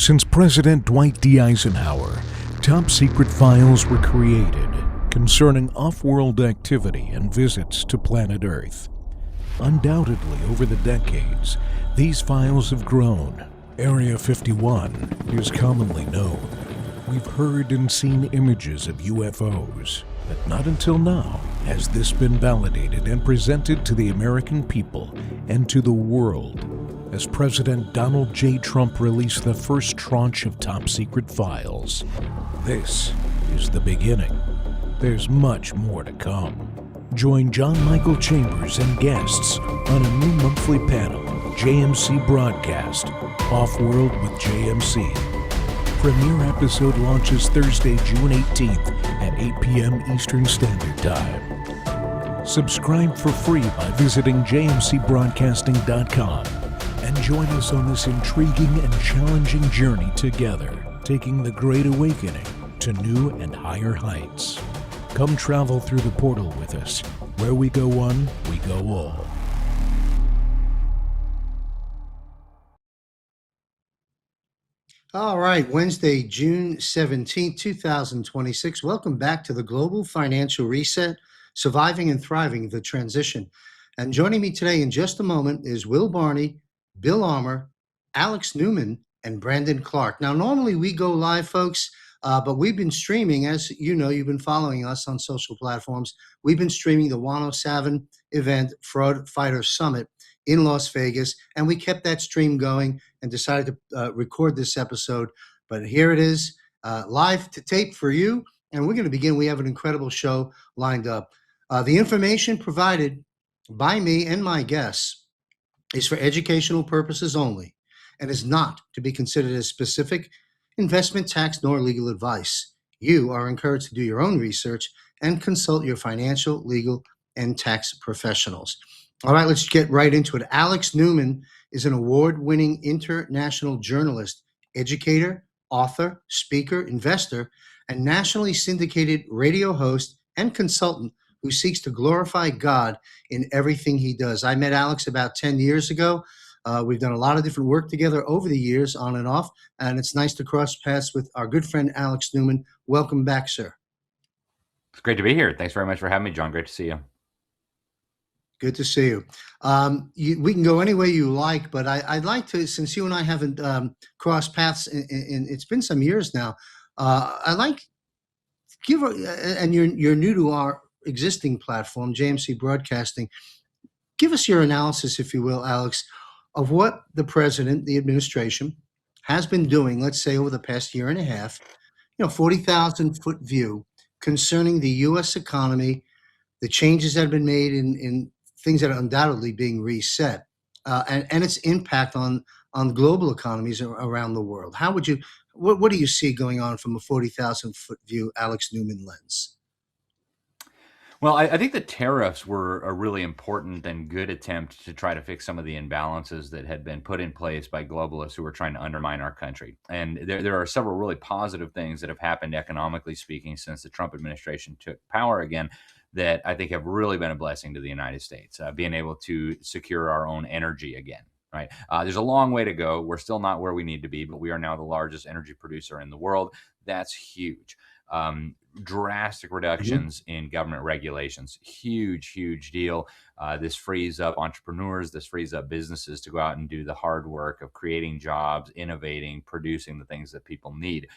Since President Dwight D. Eisenhower, top secret files were created concerning off-world activity and visits to planet Earth. Undoubtedly, over the decades, these files have grown. Area 51 is commonly known. We've heard and seen images of UFOs, but not until now has this been validated and presented to the American people and to the world, as President Donald J. Trump released the first tranche of top-secret files. This is the beginning. There's much more to come. Join John Michael Chambers and guests on a new monthly panel, JMC Broadcast, Off-World with JMC. Premiere episode launches Thursday, June 18th at 8 p.m. Eastern Standard Time. Subscribe for free by visiting jmcbroadcasting.com and join us on this intriguing and challenging journey together, taking the Great Awakening to new and higher heights. Come travel through the portal with us. Where we go one, we go all. All right, Wednesday, June 17th, 2026. Welcome back to the Global Financial Reset, Surviving and Thriving the Transition. And joining me today in just a moment is Will Barney, Bill Armour, Alex Newman, and Brandon Clark. Now, normally we go live, folks, but we've been streaming, as you know, you've been following us on social platforms. We've been streaming the 107 event, Fraud Fighter Summit in Las Vegas, and we kept that stream going and decided to record this episode. But here it is, live to tape for you, and we're going to begin. We have an incredible show lined up. The information provided by me and my guests is for educational purposes only and is not to be considered as specific investment, tax, nor legal advice. You are encouraged to do your own research and consult your financial, legal, and tax professionals. All right, let's get right into it. Alex Newman is an award-winning international journalist, educator, author, speaker, investor, and nationally syndicated radio host and consultant who seeks to glorify God in everything he does. I met Alex about 10 years ago. We've done a lot of different work together over the years, on and off, and it's nice to cross paths with our good friend Alex Newman. Welcome back, sir. It's great to be here. Thanks very much for having me, John. Great to see you. Good to see you. We can go any way you like, but I'd like to, since you and I haven't crossed paths, it's been some years now, I'd like and you're new to our existing platform, JMC Broadcasting. Give us your analysis, if you will, Alex, of what the president, the administration, has been doing, let's say over the past year and a half, 40,000-foot view concerning the U.S. economy, the changes that have been made in things that are undoubtedly being reset, and its impact on global economies around the world. What do you see going on from a 40,000-foot view, Alex Newman lens? Well, I think the tariffs were a really important and good attempt to try to fix some of the imbalances that had been put in place by globalists who were trying to undermine our country. And there are several really positive things that have happened, economically speaking, since the Trump administration took power again, that I think have really been a blessing to the United States, being able to secure our own energy again. Right. There's a long way to go. We're still not where we need to be, but we are now the largest energy producer in the world. That's huge. Drastic reductions in government regulations. Huge deal. This frees up entrepreneurs. This frees up businesses to go out and do the hard work of creating jobs, innovating, producing the things that people need.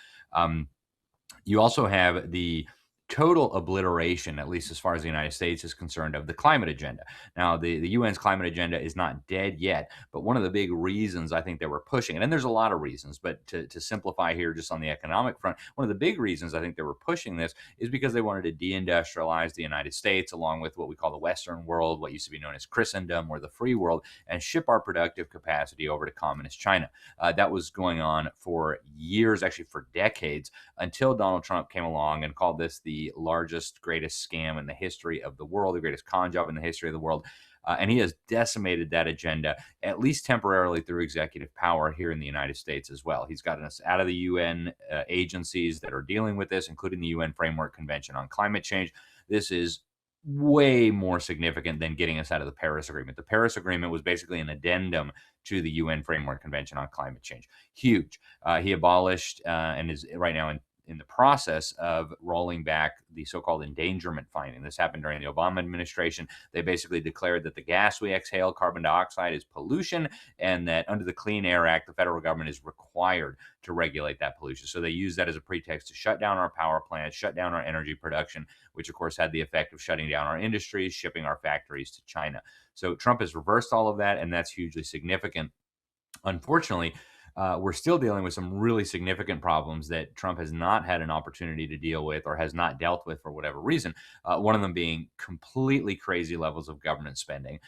You also have the total obliteration, at least as far as the United States is concerned, of the climate agenda. Now, the UN's climate agenda is not dead yet, but one of the big reasons I think they were pushing it, and there's a lot of reasons, but to simplify here just on the economic front, one of the big reasons I think they were pushing this is because they wanted to deindustrialize the United States along with what we call the Western world, what used to be known as Christendom or the free world, and ship our productive capacity over to communist China. That was going on for years, actually for decades, until Donald Trump came along and called this the largest, greatest scam in the history of the world, the greatest con job in the history of the world. And he has decimated that agenda, at least temporarily, through executive power here in the United States as well. He's gotten us out of the UN agencies that are dealing with this, including the UN Framework Convention on Climate Change. This is way more significant than getting us out of the Paris Agreement. The Paris Agreement was basically an addendum to the UN Framework Convention on Climate Change. Huge. He abolished and is right now in the process of rolling back the so-called endangerment finding. This happened during the Obama administration. They basically declared that the gas we exhale, carbon dioxide, is pollution, and that under the Clean Air Act, the federal government is required to regulate that pollution. So they use that as a pretext to shut down our power plants, shut down our energy production, which of course had the effect of shutting down our industries, shipping our factories to China. So Trump has reversed all of that, and that's hugely significant. Unfortunately, we're still dealing with some really significant problems that Trump has not had an opportunity to deal with or has not dealt with for whatever reason. One of them being completely crazy levels of government spending.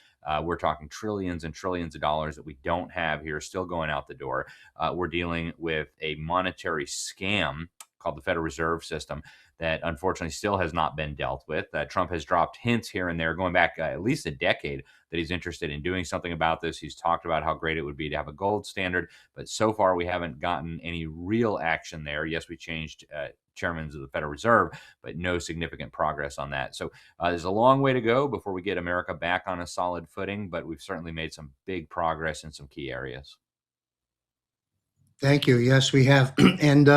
We're talking trillions and trillions of dollars that we don't have here, still going out the door. We're dealing with a monetary scam called the Federal Reserve System that unfortunately still has not been dealt with. Trump has dropped hints here and there, going back at least a decade, that he's interested in doing something about this. He's talked about how great it would be to have a gold standard, but so far we haven't gotten any real action there. Yes, we changed chairmen of the Federal Reserve, but no significant progress on that. So there's a long way to go before we get America back on a solid footing, but we've certainly made some big progress in some key areas. Thank you. Yes, we have. And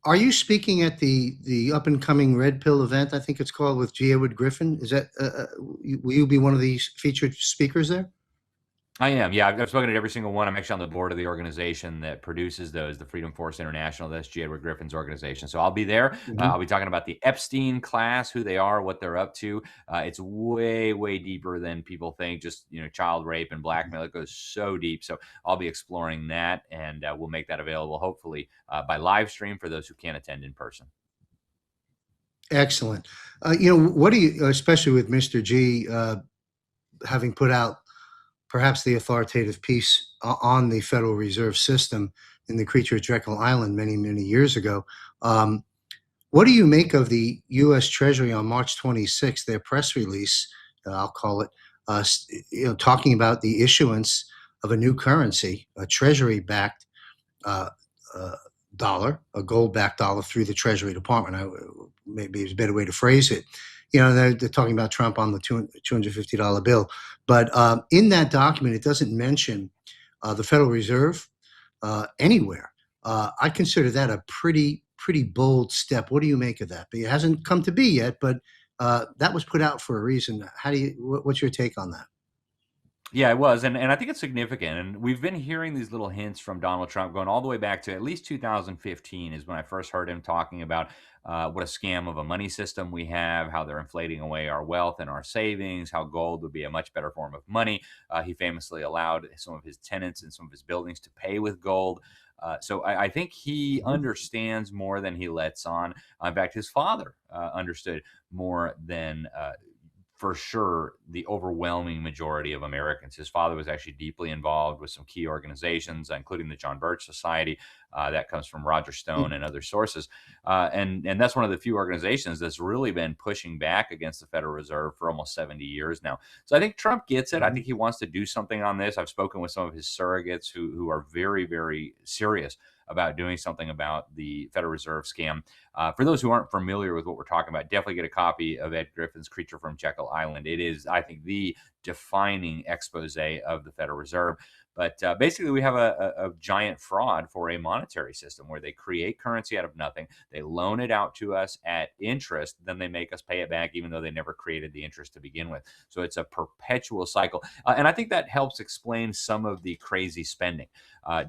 are you speaking at the up and coming Red Pill event? I think it's called, with G. Edward Griffin. Is that will you be one of these featured speakers there? I am. Yeah, I've spoken at every single one. I'm actually on the board of the organization that produces those, the Freedom Force International. That's G. Edward Griffin's organization. So I'll be there. I'll be talking about the Epstein class, who they are, what they're up to. It's way, way deeper than people think. Just, child rape and blackmail. It goes so deep. So I'll be exploring that, and we'll make that available hopefully by live stream for those who can't attend in person. Excellent. What do you, especially with Mr. G, having put out perhaps the authoritative piece on the Federal Reserve System in the Creature of Jekyll Island many, many years ago. What do you make of the U.S. Treasury on March 26th, their press release, I'll call it, talking about the issuance of a new currency, a Treasury-backed dollar, a gold-backed dollar through the Treasury Department? Maybe it's a better way to phrase it. They're talking about Trump on the $250 bill. But in that document, it doesn't mention the Federal Reserve anywhere. I consider that a pretty bold step. What do you make of that? But it hasn't come to be yet, but that was put out for a reason. What's your take on that? Yeah, it was. And I think it's significant. And we've been hearing these little hints from Donald Trump going all the way back to at least 2015 is when I first heard him talking about what a scam of a money system we have, how they're inflating away our wealth and our savings, how gold would be a much better form of money. He famously allowed some of his tenants and some of his buildings to pay with gold. So I think he understands more than he lets on. In fact, his father understood more than for sure the overwhelming majority of Americans. His father was actually deeply involved with some key organizations, including the John Birch Society. That comes from Roger Stone and other sources. And that's one of the few organizations that's really been pushing back against the Federal Reserve for almost 70 years now. So I think Trump gets it. I think he wants to do something on this. I've spoken with some of his surrogates who are very, very serious about doing something about the Federal Reserve scam. For those who aren't familiar with what we're talking about, definitely get a copy of Ed Griffin's Creature from Jekyll Island. It is, I think, the defining expose of the Federal Reserve. But basically, we have a giant fraud for a monetary system where they create currency out of nothing. They loan it out to us at interest. Then they make us pay it back, even though they never created the interest to begin with. So it's a perpetual cycle. And I think that helps explain some of the crazy spending.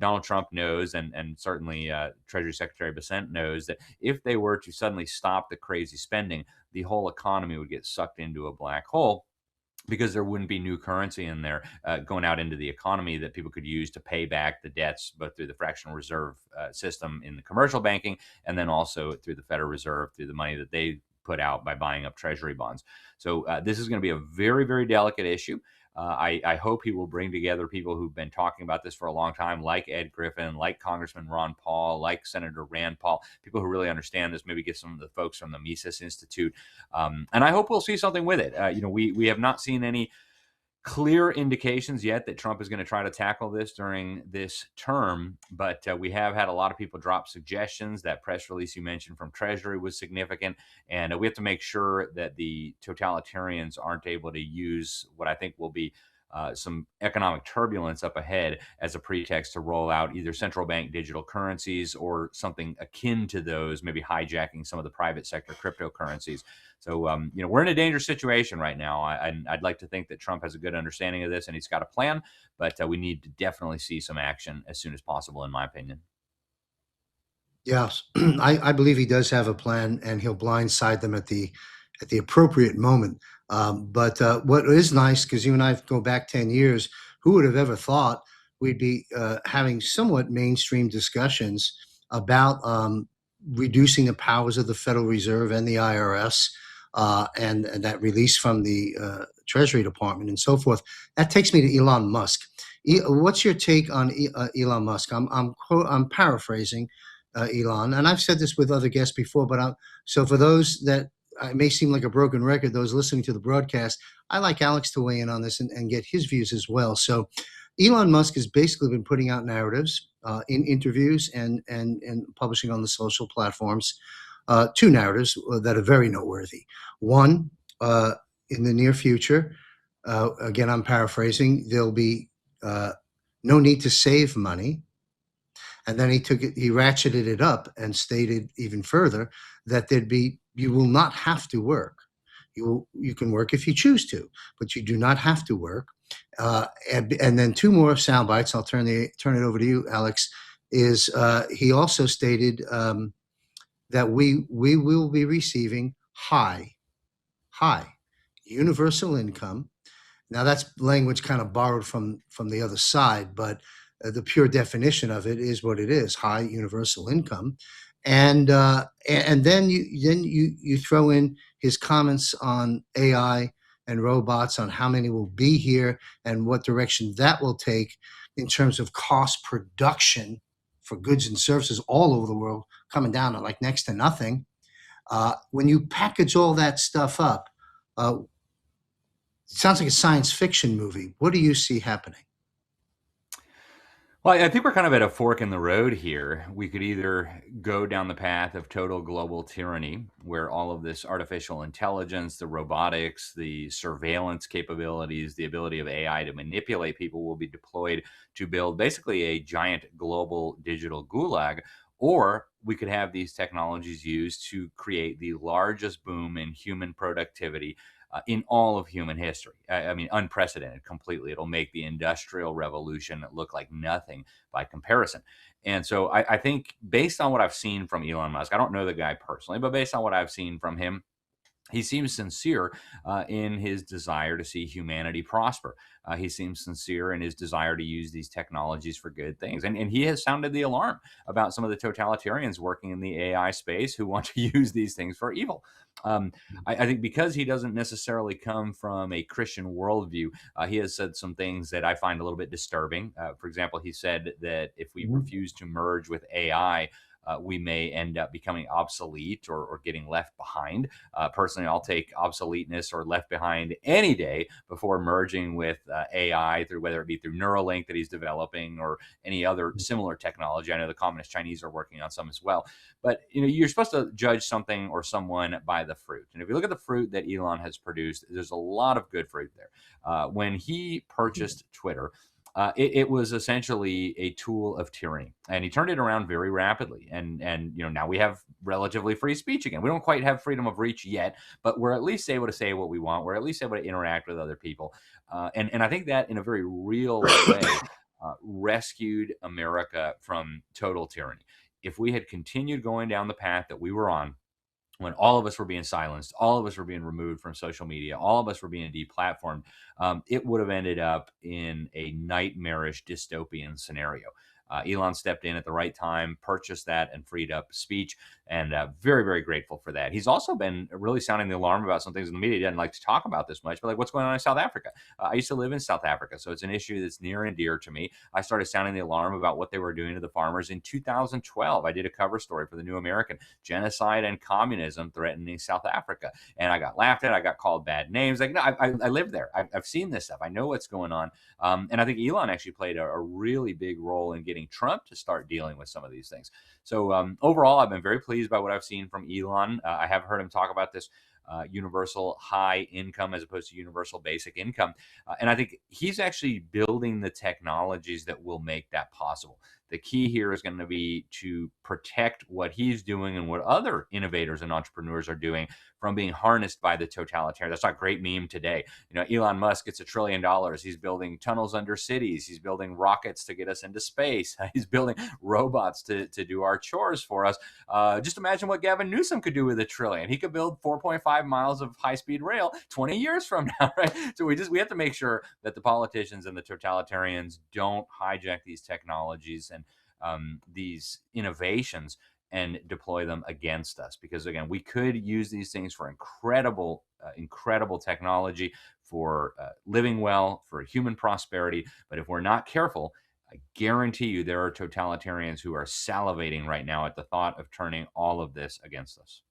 Donald Trump knows, and certainly Treasury Secretary Bessent knows, that if they were to suddenly stop the crazy spending, the whole economy would get sucked into a black hole, because there wouldn't be new currency in there going out into the economy that people could use to pay back the debts, both through the fractional reserve system in the commercial banking, and then also through the Federal Reserve, through the money that they put out by buying up treasury bonds. So this is going to be a very, very delicate issue. I hope he will bring together people who've been talking about this for a long time, like Ed Griffin, like Congressman Ron Paul, like Senator Rand Paul, people who really understand this, maybe get some of the folks from the Mises Institute. And I hope we'll see something with it. We have not seen any clear indications yet that Trump is going to try to tackle this during this term, but we have had a lot of people drop suggestions. That press release you mentioned from Treasury was significant, and we have to make sure that the totalitarians aren't able to use what I think will be some economic turbulence up ahead as a pretext to roll out either central bank digital currencies or something akin to those, maybe hijacking some of the private sector cryptocurrencies. So, we're in a dangerous situation right now. I'd like to think that Trump has a good understanding of this and he's got a plan, but we need to definitely see some action as soon as possible, in my opinion. Yes, I believe he does have a plan, and he'll blindside them at the appropriate moment. But what is nice, because you and I go back 10 years, who would have ever thought we'd be having somewhat mainstream discussions about reducing the powers of the Federal Reserve and the IRS, and that release from the Treasury Department and so forth. That takes me to Elon Musk. What's your take on Elon Musk? I'm paraphrasing Elon. And I've said this with other guests before, but so for those that I may seem like a broken record, those listening to the broadcast, I like Alex to weigh in on this and get his views as well. So Elon Musk has basically been putting out narratives in interviews and publishing on the social platforms, two narratives that are very noteworthy. One, in the near future, again, I'm paraphrasing, there'll be no need to save money. And then he ratcheted it up and stated even further that you will not have to work. You can work if you choose to, but you do not have to work. And then two more sound bites. I'll turn it over to you, Alex. Is he also stated that we will be receiving high universal income. Now that's language kind of borrowed from the other side, but the pure definition of it is what it is: high universal income. And then you throw in his comments on AI and robots, on how many will be here and what direction that will take in terms of cost production for goods and services all over the world, coming down to like next to nothing. When you package all that stuff up, it sounds like a science fiction movie. What do you see happening? Well, I think we're kind of at a fork in the road here. We could either go down the path of total global tyranny, where all of this artificial intelligence, the robotics, the surveillance capabilities, the ability of AI to manipulate people will be deployed to build basically a giant global digital gulag. Or we could have these technologies used to create the largest boom in human productivity in all of human history. I mean, unprecedented completely. It'll make the Industrial Revolution look like nothing by comparison. And so I think, based on what I've seen from Elon Musk, I don't know the guy personally, but based on what I've seen from him, he seems sincere in his desire to see humanity prosper. He seems sincere in his desire to use these technologies for good things. And he has sounded the alarm about some of the totalitarians working in the AI space who want to use these things for evil. I think because he doesn't necessarily come from a Christian worldview, he has said some things that I find a little bit disturbing. For example, he said that if we Mhm. refuse to merge with AI, we may end up becoming obsolete or getting left behind. Personally, I'll take obsoleteness or left behind any day before merging with AI, through whether it be through Neuralink that he's developing or any other similar technology. I know the Communist Chinese are working on some as well. But you're supposed to judge something or someone by the fruit. And if you look at the fruit that Elon has produced, there's a lot of good fruit there. When he purchased Twitter, it was essentially a tool of tyranny, and he turned it around very rapidly. And now we have relatively free speech again. We don't quite have freedom of reach yet, but we're at least able to say what we want. We're at least able to interact with other people, and I think that in a very real way rescued America from total tyranny. If we had continued going down the path that we were on, when all of us were being silenced, all of us were being removed from social media, all of us were being deplatformed, it would have ended up in a nightmarish dystopian scenario. Elon stepped in at the right time, purchased that, and freed up speech. And very, very grateful for that. He's also been really sounding the alarm about some things in the media. He doesn't like to talk about this much, but like what's going on in South Africa. I used to live in South Africa, so it's an issue that's near and dear to me. I started sounding the alarm about what they were doing to the farmers in 2012. I did a cover story for the New American: genocide and communism threatening South Africa. And I got laughed at. I got called bad names. Like, no, I live there. I've seen this stuff. I know what's going on. And I think Elon actually played a really big role in getting Trump to start dealing with some of these things. So overall, I've been very pleased by what I've seen from Elon. I have heard him talk about this universal high income as opposed to universal basic income. And I think he's actually building the technologies that will make that possible. The key here is going to be to protect what he's doing and what other innovators and entrepreneurs are doing from being harnessed by the totalitarian. That's not a great meme today. Elon Musk gets $1 trillion. He's building tunnels under cities. He's building rockets to get us into space. He's building robots to do our chores for us. Just imagine what Gavin Newsom could do with $1 trillion. He could build 4.5 miles of high-speed rail 20 years from now, right? So we have to make sure that the politicians and the totalitarians don't hijack these technologies and these innovations and deploy them against us. Because again, we could use these things for incredible technology, for living well, for human prosperity. But if we're not careful, I guarantee you there are totalitarians who are salivating right now at the thought of turning all of this against us.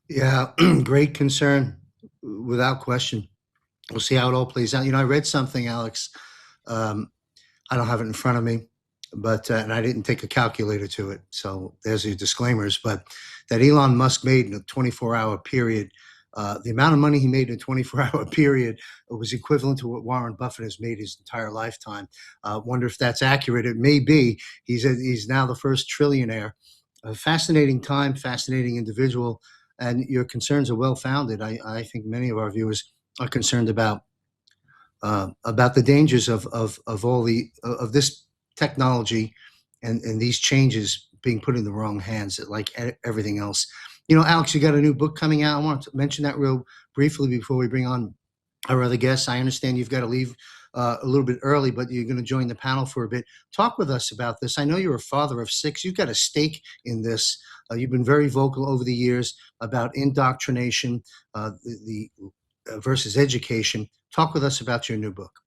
Yeah, great concern, without question. We'll see how it all plays out. I read something, Alex. I don't have it in front of me, but and I didn't take a calculator to it. So there's your disclaimers. But that Elon Musk made in a 24-hour period, the amount of money he made in a 24-hour period was equivalent to what Warren Buffett has made his entire lifetime. Wonder if that's accurate. It may be. He's now the first trillionaire. A fascinating time, fascinating individual, and your concerns are well founded. I think many of our viewers are concerned about the dangers of this technology and these changes being put in the wrong hands, like everything else. Alex, you got a new book coming out. I want to mention that real briefly before we bring on our other guests. I understand you've got to leave a little bit early, but you're going to join the panel for a bit. Talk with us about this. I know you're a father of 6. You've got a stake in this. You've been very vocal over the years about indoctrination, the versus education. Talk with us about your new book.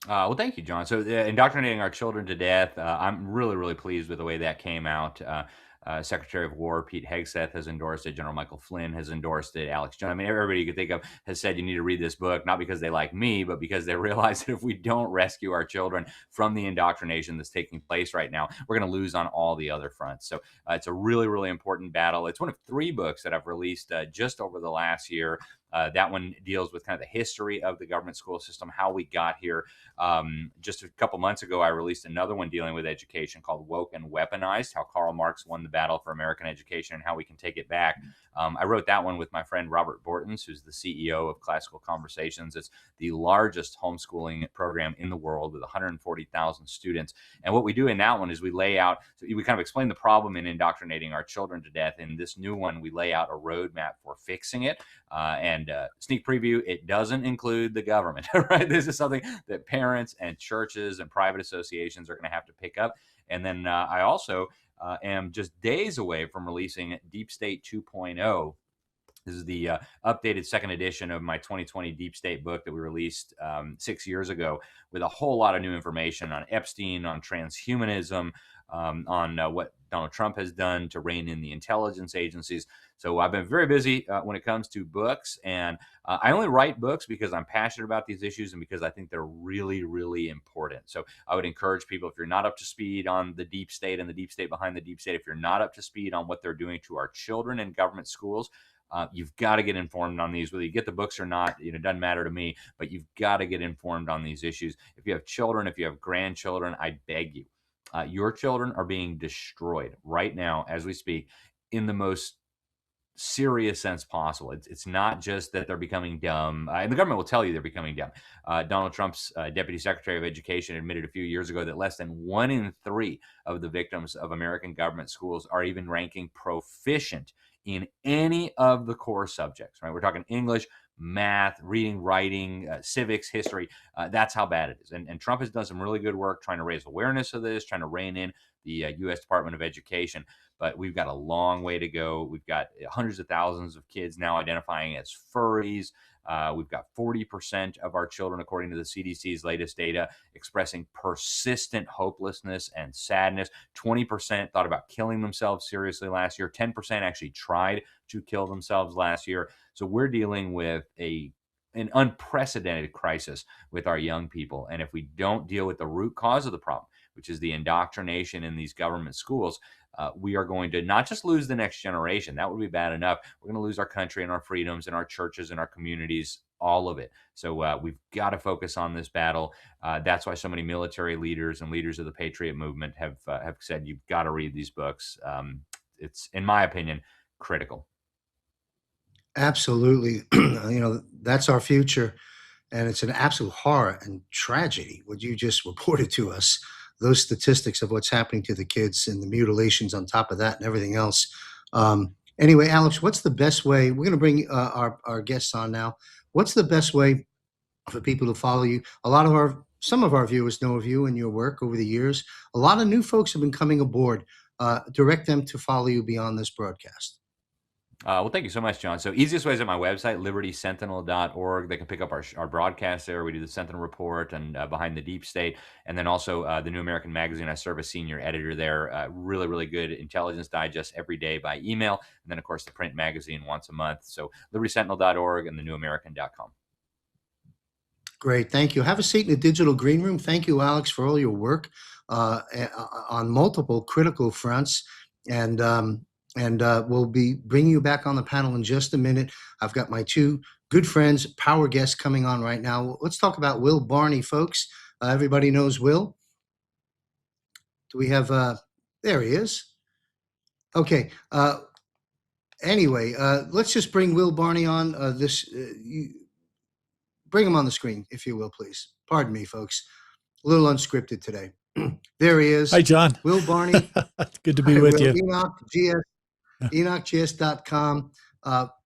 Well, thank you, John. So, indoctrinating our children to death. I'm really, really pleased with the way that came out. Secretary of War Pete Hegseth has endorsed it. General Michael Flynn has endorsed it. Alex Jones. I mean, everybody you could think of has said you need to read this book, not because they like me, but because they realize that if we don't rescue our children from the indoctrination that's taking place right now, we're going to lose on all the other fronts. So it's a really, really important battle. It's one of 3 books that I've released just over the last year. That one deals with kind of the history of the government school system, how we got here. Just a couple months ago, I released another one dealing with education called Woke and Weaponized: How Karl Marx Won the Battle for American Education and How We Can Take It Back. I wrote that one with my friend Robert Bortons, who's the CEO of Classical Conversations. It's the largest homeschooling program in the world with 140,000 students. And what we do in that one is we lay out, so we kind of explain the problem in indoctrinating our children to death. In this new one, we lay out a roadmap for fixing it. And sneak preview, it doesn't include the government, right? This is something that parents and churches and private associations are going to have to pick up. And then I also am just days away from releasing Deep State 2.0. This is the updated second edition of my 2020 Deep State book that we released 6 years ago, with a whole lot of new information on Epstein, on transhumanism, on what Donald Trump has done to rein in the intelligence agencies. So I've been very busy when it comes to books, and I only write books because I'm passionate about these issues and because I think they're really, really important. So I would encourage people, if you're not up to speed on the deep state and the deep state behind the deep state, if you're not up to speed on what they're doing to our children in government schools, you've got to get informed on these. Whether you get the books or not, it doesn't matter to me, but you've got to get informed on these issues. If you have children, if you have grandchildren, I beg you, your children are being destroyed right now as we speak in the most serious sense possible. It's not just that they're becoming dumb, and the government will tell you they're becoming dumb. Donald Trump's Deputy Secretary of Education admitted a few years ago that less than 1 in 3 of the victims of American government schools are even ranking proficient in any of the core subjects, right? We're talking English, math, reading, writing, civics, history. That's how bad it is. And Trump has done some really good work trying to raise awareness of this, trying to rein in the U.S. Department of Education. But we've got a long way to go. We've got hundreds of thousands of kids now identifying as furries. We've got 40% of our children, according to the CDC's latest data, expressing persistent hopelessness and sadness. 20% thought about killing themselves seriously last year. 10% actually tried to kill themselves last year. So we're dealing with an unprecedented crisis with our young people. And if we don't deal with the root cause of the problem, which is the indoctrination in these government schools, we are going to not just lose the next generation. That would be bad enough. We're going to lose our country and our freedoms and our churches and our communities, all of it. So we've got to focus on this battle. That's why so many military leaders and leaders of the Patriot movement have said, you've got to read these books. It's, in my opinion, critical. Absolutely. That's our future. And it's an absolute horror and tragedy what you just reported to us. Those statistics of what's happening to the kids and the mutilations on top of that and everything else. Anyway, Alex, what's the best way? We're going to bring our guests on now. What's the best way for people to follow you? Some of our viewers know of you and your work over the years. A lot of new folks have been coming aboard. Direct them to follow you beyond this broadcast. Well, thank you so much, John. So easiest way is at my website, libertysentinel.org. They can pick up our broadcast there. We do the Sentinel Report and Behind the Deep State. And then also the New American Magazine. I serve as senior editor there. Really, really good intelligence digest every day by email. And then, of course, the print magazine once a month. So libertysentinel.org and thenewamerican.com. Great. Thank you. Have a seat in the digital green room. Thank you, Alex, for all your work on multiple critical fronts. And we'll be bringing you back on the panel in just a minute. I've got my two good friends, power guests coming on right now. Let's talk about Will Barney, folks. Everybody knows Will. Do we have, there he is. Okay. Anyway, let's just bring Will Barney on bring him on the screen, if you will, please. Pardon me, folks. A little unscripted today. There he is. Hi, John. Will Barney. Good to be with you. EnochGS.com.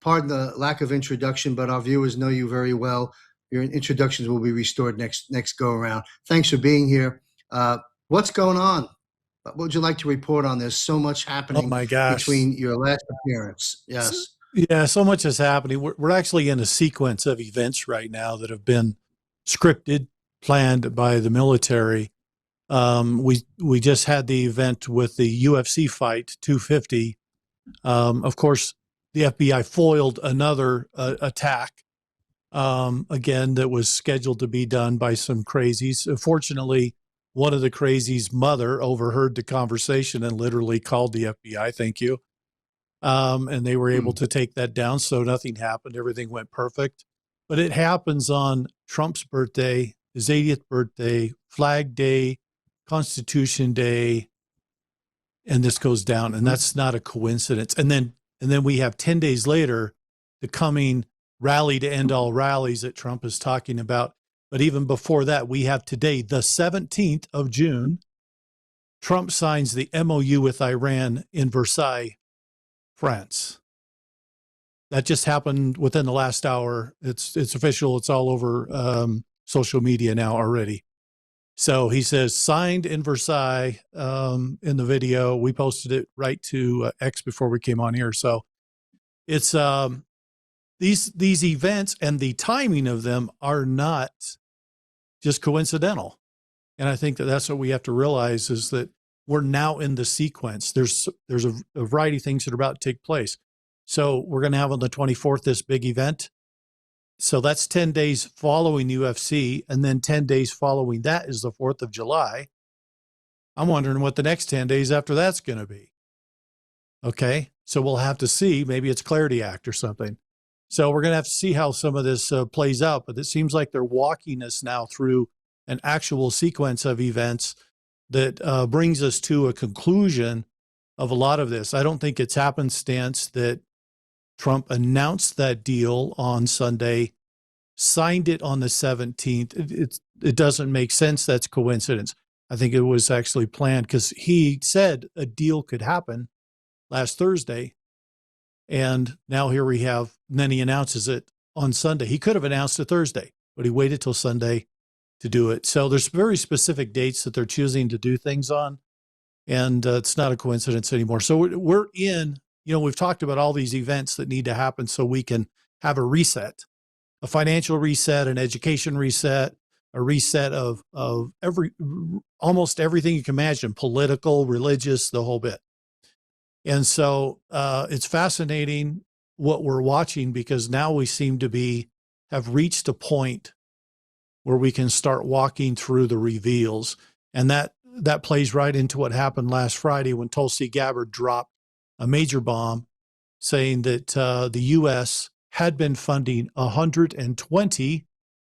Pardon the lack of introduction, but our viewers know you very well. Your introductions will be restored next go around. Thanks for being here. What's going on? What would you like to report on? There's so much happening. Oh my gosh. Between your last appearance. Yes. Yeah, so much is happening. We're actually in a sequence of events right now that have been scripted, planned by the military. We just had the event with the UFC fight 250. Of course, the FBI foiled another attack, again, that was scheduled to be done by some crazies. Fortunately, one of the crazies' mother overheard the conversation and literally called the FBI. Thank you. And they were able to take that down. So nothing happened. Everything went perfect. But it happens on Trump's birthday, his 80th birthday, Flag Day, Constitution Day, and this goes down. And that's not a coincidence. And then we have 10 days later, the coming rally to end all rallies that Trump is talking about. But even before that, we have today, the 17th of June, Trump signs the MOU with Iran in Versailles, France. That just happened within the last hour. It's official. It's all over social media now already. So he says signed in Versailles in the video. We posted it right to X before we came on here. So it's these events and the timing of them are not just coincidental. And I think that's what we have to realize is that we're now in the sequence. There's a variety of things that are about to take place. So we're going to have on the 24th this big event. So that's 10 days following UFC, and then 10 days following that is the 4th of July. I'm wondering what the next 10 days after that's going to be. Okay, so we'll have to see. Maybe it's Clarity Act or something. So we're going to have to see how some of this plays out. But it seems like they're walking us now through an actual sequence of events that brings us to a conclusion of a lot of this. I don't think it's happenstance that Trump announced that deal on Sunday, signed it on the 17th. It doesn't make sense. That's coincidence. I think it was actually planned because he said a deal could happen last Thursday. And now here we have, and then he announces it on Sunday. He could have announced it Thursday, but he waited till Sunday to do it. So there's very specific dates that they're choosing to do things on, and it's not a coincidence anymore. So we're in, we've talked about all these events that need to happen so we can have a reset, a financial reset, an education reset, a reset of almost everything you can imagine, political, religious, the whole bit. And so it's fascinating what we're watching, because now we seem to have reached a point where we can start walking through the reveals. And that plays right into what happened last Friday when Tulsi Gabbard dropped a major bomb saying that the U.S. had been funding 120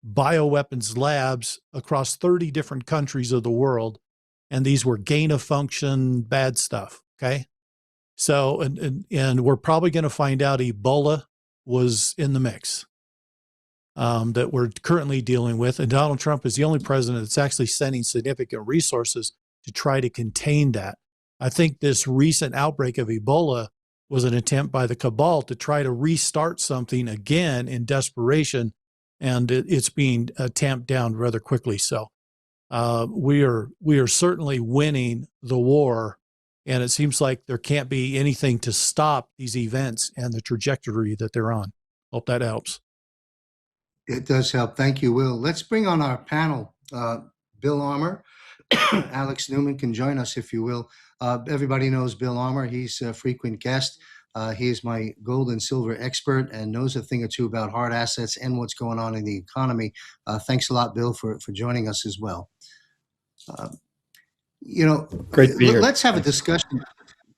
bioweapons labs across 30 different countries of the world. And these were gain of function, bad stuff. Okay. So, and we're probably going to find out Ebola was in the mix that we're currently dealing with. And Donald Trump is the only president that's actually sending significant resources to try to contain that. I think this recent outbreak of Ebola was an attempt by the cabal to try to restart something again in desperation, and it's being tamped down rather quickly. So we are certainly winning the war, and it seems like there can't be anything to stop these events and the trajectory that they're on. Hope that helps. It does help. Thank you, Will. Let's bring on our panel. Bill Armour, Alex Newman can join us if you will. Everybody knows Bill Armour. He's a frequent guest. He is my gold and silver expert and knows a thing or two about hard assets and what's going on in the economy. Thanks a lot, Bill, for joining us as well. Great to be here. Let's have a discussion.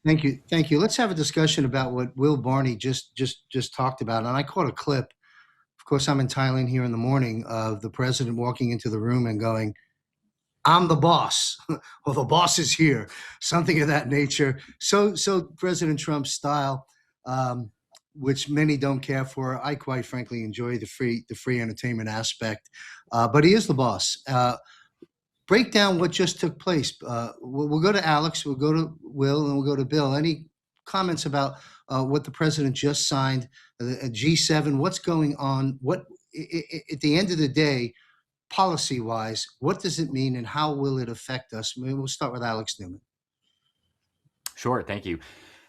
Thank you. Let's have a discussion about what Will Barney just talked about. And I caught a clip. Of course, I'm in Thailand here in the morning of the president walking into the room and going, "I'm the boss." Well, the boss is here, something of that nature. So President Trump's style, which many don't care for. I quite frankly enjoy the free entertainment aspect, but he is the boss. Break down what just took place. We'll go to Alex, we'll go to Will, and we'll go to Bill. Any comments about what the president just signed, a G7? What's going on? What at the end of the day, policy-wise, what does it mean and how will it affect us? Maybe we'll start with Alex Newman. Sure, thank you.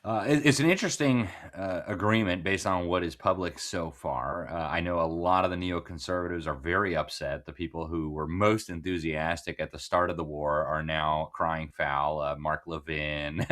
It's an interesting agreement based on what is public so far. I know a lot of the neoconservatives are very upset. The people who were most enthusiastic at the start of the war are now crying foul. Mark Levin,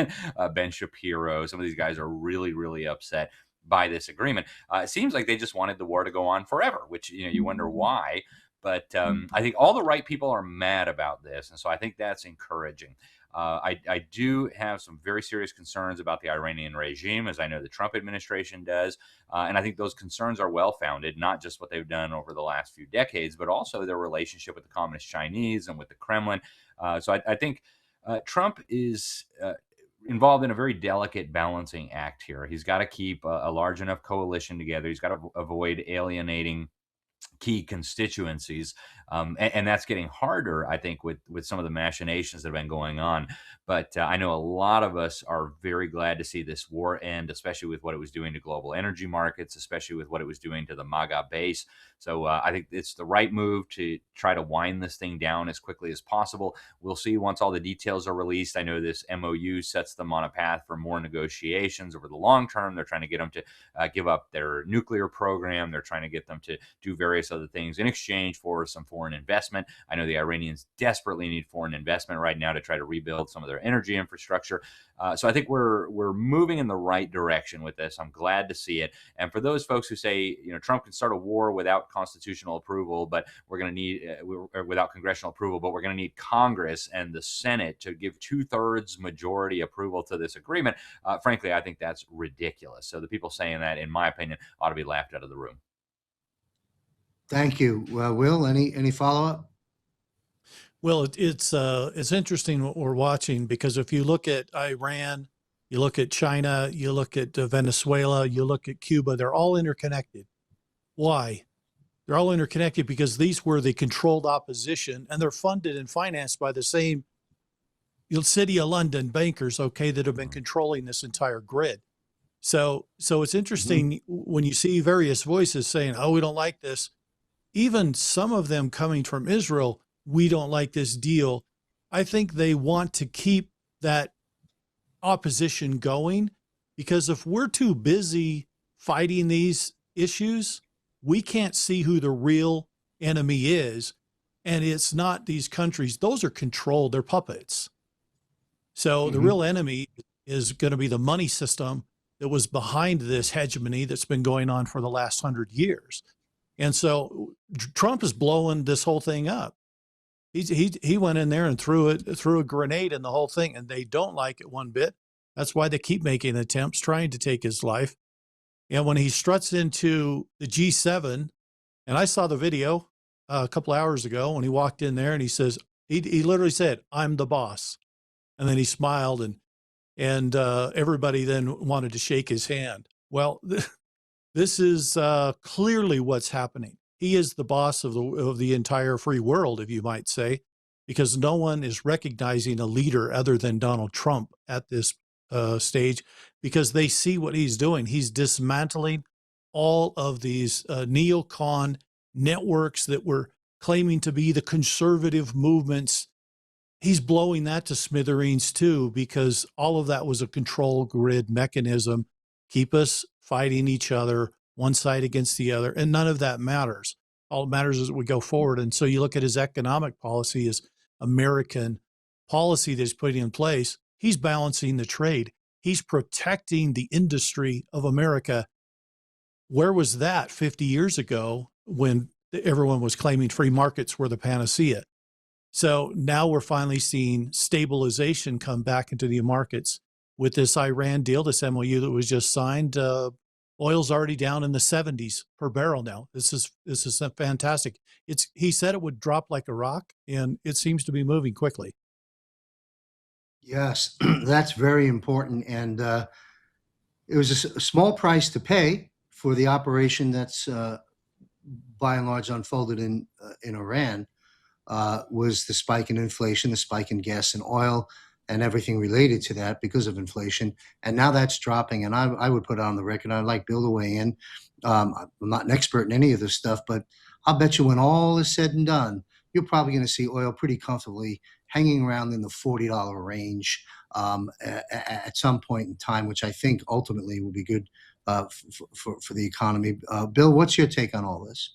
Ben Shapiro, some of these guys are really, really upset by this agreement. It seems like they just wanted the war to go on forever, which you wonder why. But I think all the right people are mad about this, and so I think that's encouraging. I do have some very serious concerns about the Iranian regime, as I know the Trump administration does. And I think those concerns are well-founded, not just what they've done over the last few decades, but also their relationship with the Communist Chinese and with the Kremlin. So I think Trump is involved in a very delicate balancing act here. He's got to keep a large enough coalition together. He's got to avoid alienating key constituencies. And that's getting harder, I think, with some of the machinations that have been going on. But I know a lot of us are very glad to see this war end, especially with what it was doing to global energy markets, especially with what it was doing to the MAGA base. So I think it's the right move to try to wind this thing down as quickly as possible. We'll see once all the details are released. I know this MOU sets them on a path for more negotiations over the long term. They're trying to get them to give up their nuclear program. They're trying to get them to do various other things in exchange for some foreign investment. I know the Iranians desperately need foreign investment right now to try to rebuild some of their energy infrastructure. So I think we're moving in the right direction with this. I'm glad to see it. And for those folks who say, Trump can start a war without constitutional approval, but we're going to need without congressional approval, but we're going to need Congress and the Senate to give 2/3 majority approval to this agreement. Frankly, I think that's ridiculous. So the people saying that, in my opinion, ought to be laughed out of the room. Thank you. Will, any follow-up? Well, it's interesting what we're watching, because if you look at Iran, you look at China, you look at Venezuela, you look at Cuba, they're all interconnected. Why? They're all interconnected because these were the controlled opposition, and they're funded and financed by the same City of London bankers, that have been controlling this entire grid. So it's interesting when you see various voices saying, "Oh, we don't like this." Even some of them coming from Israel, "We don't like this deal." I think they want to keep that opposition going, because if we're too busy fighting these issues, we can't see who the real enemy is. And it's not these countries, those are controlled, they're puppets. So the real enemy is going to be the money system that was behind this hegemony that's been going on for the last 100 years. And so Trump is blowing this whole thing up. He went in there and threw a grenade in the whole thing, and they don't like it one bit. That's why they keep making attempts, trying to take his life. And when he struts into the G7, and I saw the video a couple hours ago when he walked in there, and he says, he literally said, "I'm the boss," and then he smiled, and everybody then wanted to shake his hand. Well, this is clearly what's happening. He is the boss of the entire free world, if you might say, because no one is recognizing a leader other than Donald Trump at this stage, because they see what he's doing. He's dismantling all of these neocon networks that were claiming to be the conservative movements. He's blowing that to smithereens too, because all of that was a control grid mechanism, keep us fighting each other, one side against the other, and none of that matters. All that matters is that we go forward. And so you look at his economic policy, his American policy that he's putting in place, he's balancing the trade. He's protecting the industry of America. Where was that 50 years ago when everyone was claiming free markets were the panacea? So now we're finally seeing stabilization come back into the markets with this Iran deal, this MOU that was just signed. Oil's already down in the 70s per barrel now. This is fantastic. He said it would drop like a rock, and it seems to be moving quickly. Yes, that's very important. And it was a small price to pay for the operation that's by and large unfolded in Iran, was the spike in inflation, the spike in gas and oil, and everything related to that because of inflation. And now that's dropping. And I would put it on the record, I'd like Bill to weigh in. I'm not an expert in any of this stuff, but I'll bet you when all is said and done, you're probably going to see oil pretty comfortably hanging around in the $40 range at some point in time, which I think ultimately will be good for the economy. Bill, what's your take on all this?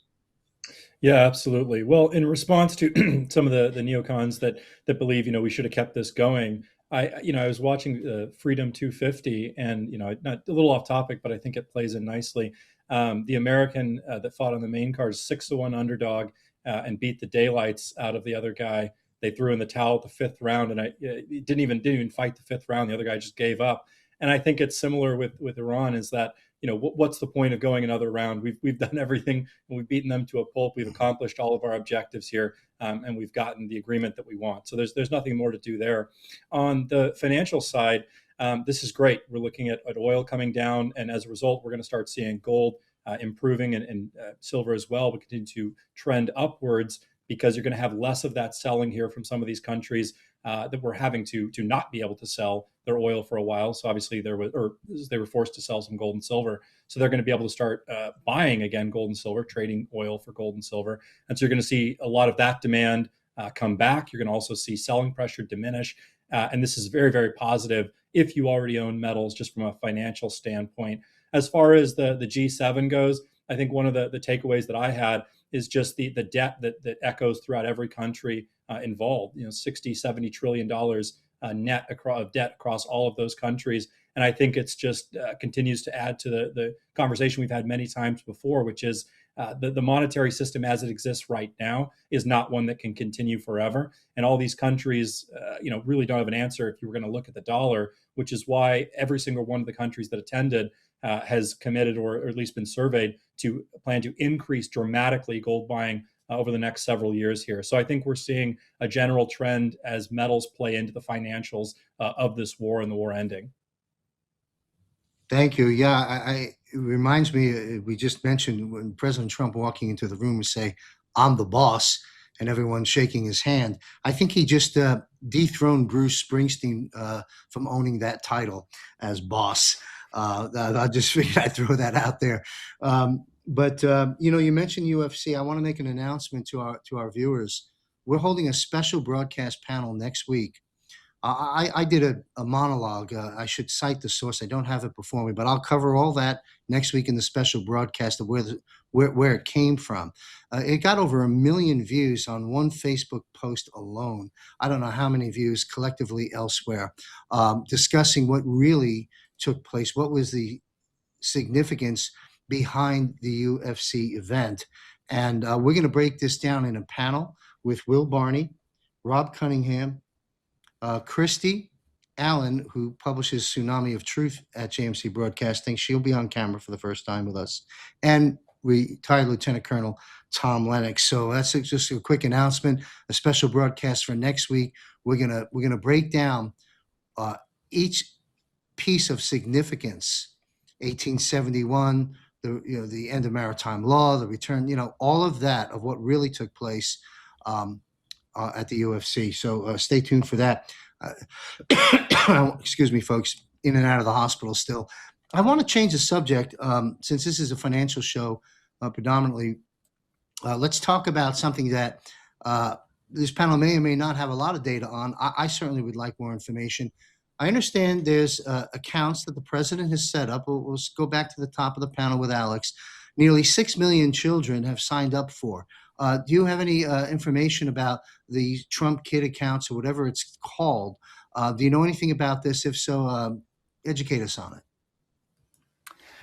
Yeah, absolutely. Well, in response to some of the neocons that believe, we should have kept this going, I was watching Freedom 250, and not a little off topic, but I think it plays in nicely. The American that fought on the main card is 6-1 underdog and beat the daylights out of the other guy. They threw in the towel at the fifth round, and he didn't even fight the fifth round. The other guy just gave up. And I think it's similar with Iran, is that what's the point of going another round? We've done everything, and we've beaten them to a pulp. We've accomplished all of our objectives here, and we've gotten the agreement that we want. So there's nothing more to do there. On the financial side, this is great. We're looking at oil coming down, and as a result, we're going to start seeing gold improving, and silver as well. We continue to trend upwards, because you're going to have less of that selling here from some of these countries that were having to not be able to sell their oil for a while. So obviously they were forced to sell some gold and silver. So they're going to be able to start buying again gold and silver, trading oil for gold and silver. And so you're going to see a lot of that demand come back. You're going to also see selling pressure diminish. And this is very, very positive if you already own metals, just from a financial standpoint. As far as the G7 goes, I think one of the takeaways that I had is just the debt that echoes throughout every country involved. 60-70 trillion dollars net of debt across all of those countries. And I think it's just continues to add to the conversation we've had many times before, which is the monetary system as it exists right now is not one that can continue forever. And all these countries, really don't have an answer if you were going to look at the dollar, which is why every single one of the countries that attended has committed, or at least been surveyed, to plan to increase dramatically gold buying over the next several years here. So I think we're seeing a general trend as metals play into the financials of this war and the war ending. Thank you. Yeah, it reminds me, we just mentioned when President Trump walking into the room and say, "I'm the boss," and everyone shaking his hand. I think he just dethroned Bruce Springsteen from owning that title as boss. I just figured I'd throw that out there. But you mentioned UFC. I want to make an announcement to our viewers. We're holding a special broadcast panel next week. I did a monologue. I should cite the source. I don't have it before me, but I'll cover all that next week in the special broadcast of where it came from. It got over 1 million views on one Facebook post alone. I don't know how many views collectively elsewhere, discussing what really took place. What was the significance behind the UFC event? And we're going to break this down in a panel with Will Barney, Rob Cunningham, Christy Allen, who publishes Tsunami of Truth at JMC Broadcasting. She'll be on camera for the first time with us. And retired Lieutenant Colonel Tom Lennox. So that's just a quick announcement, a special broadcast for next week. We're gonna break down each piece of significance, 1871, the end of maritime law, the return, all of that, of what really took place at the UFC. So stay tuned for that. Excuse me, folks, in and out of the hospital still. I want to change the subject since this is a financial show predominantly. Let's talk about something that this panel may or may not have a lot of data on. I certainly would like more information. I understand there's accounts that the president has set up. We'll go back to the top of the panel with Alex. Nearly 6 million children have signed up for. Do you have any information about the Trump Kid accounts or whatever it's called? Do you know anything about this? If so, educate us on it.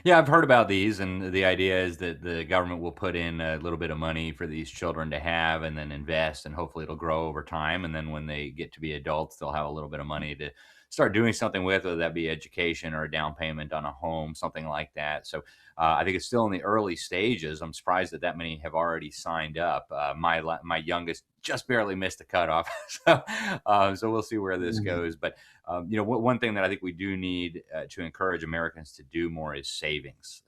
Yeah, I've heard about these, and the idea is that the government will put in a little bit of money for these children to have and then invest, and hopefully it'll grow over time. And then when they get to be adults, they'll have a little bit of money to start doing something with, whether that be education or a down payment on a home, something like that. So I think it's still in the early stages. I'm surprised that many have already signed up. My youngest just barely missed the cutoff. So we'll see where this goes. But one thing that I think we do need to encourage Americans to do more is savings.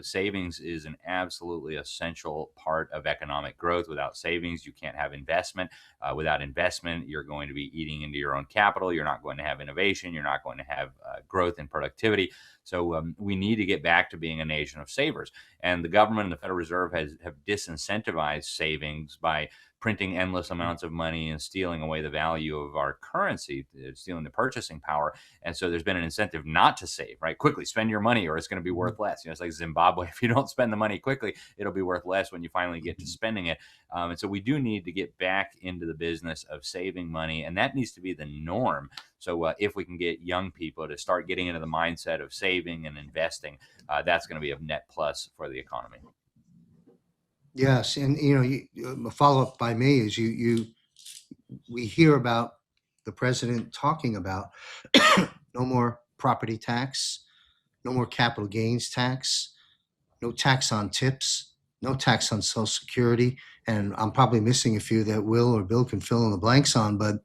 Savings is an absolutely essential part of economic growth. Without savings, you can't have investment. Without investment, you're going to be eating into your own capital. You're not going to have innovation. You're not going to have growth and productivity. So we need to get back to being a nation of savers. And the government and the Federal Reserve have disincentivized savings by printing endless amounts of money and stealing away the value of our currency, stealing the purchasing power. And so there's been an incentive not to save, right? Quickly spend your money or it's going to be worth less. It's like Zimbabwe. If you don't spend the money quickly, it'll be worth less when you finally get to spending it. And so we do need to get back into the business of saving money, and that needs to be the norm. So if we can get young people to start getting into the mindset of saving and investing, that's going to be a net plus for the economy. Yes, and a follow-up by me is we hear about the president talking about no more property tax, no more capital gains tax, no tax on tips, no tax on Social Security, and I'm probably missing a few that Will or Bill can fill in the blanks on, but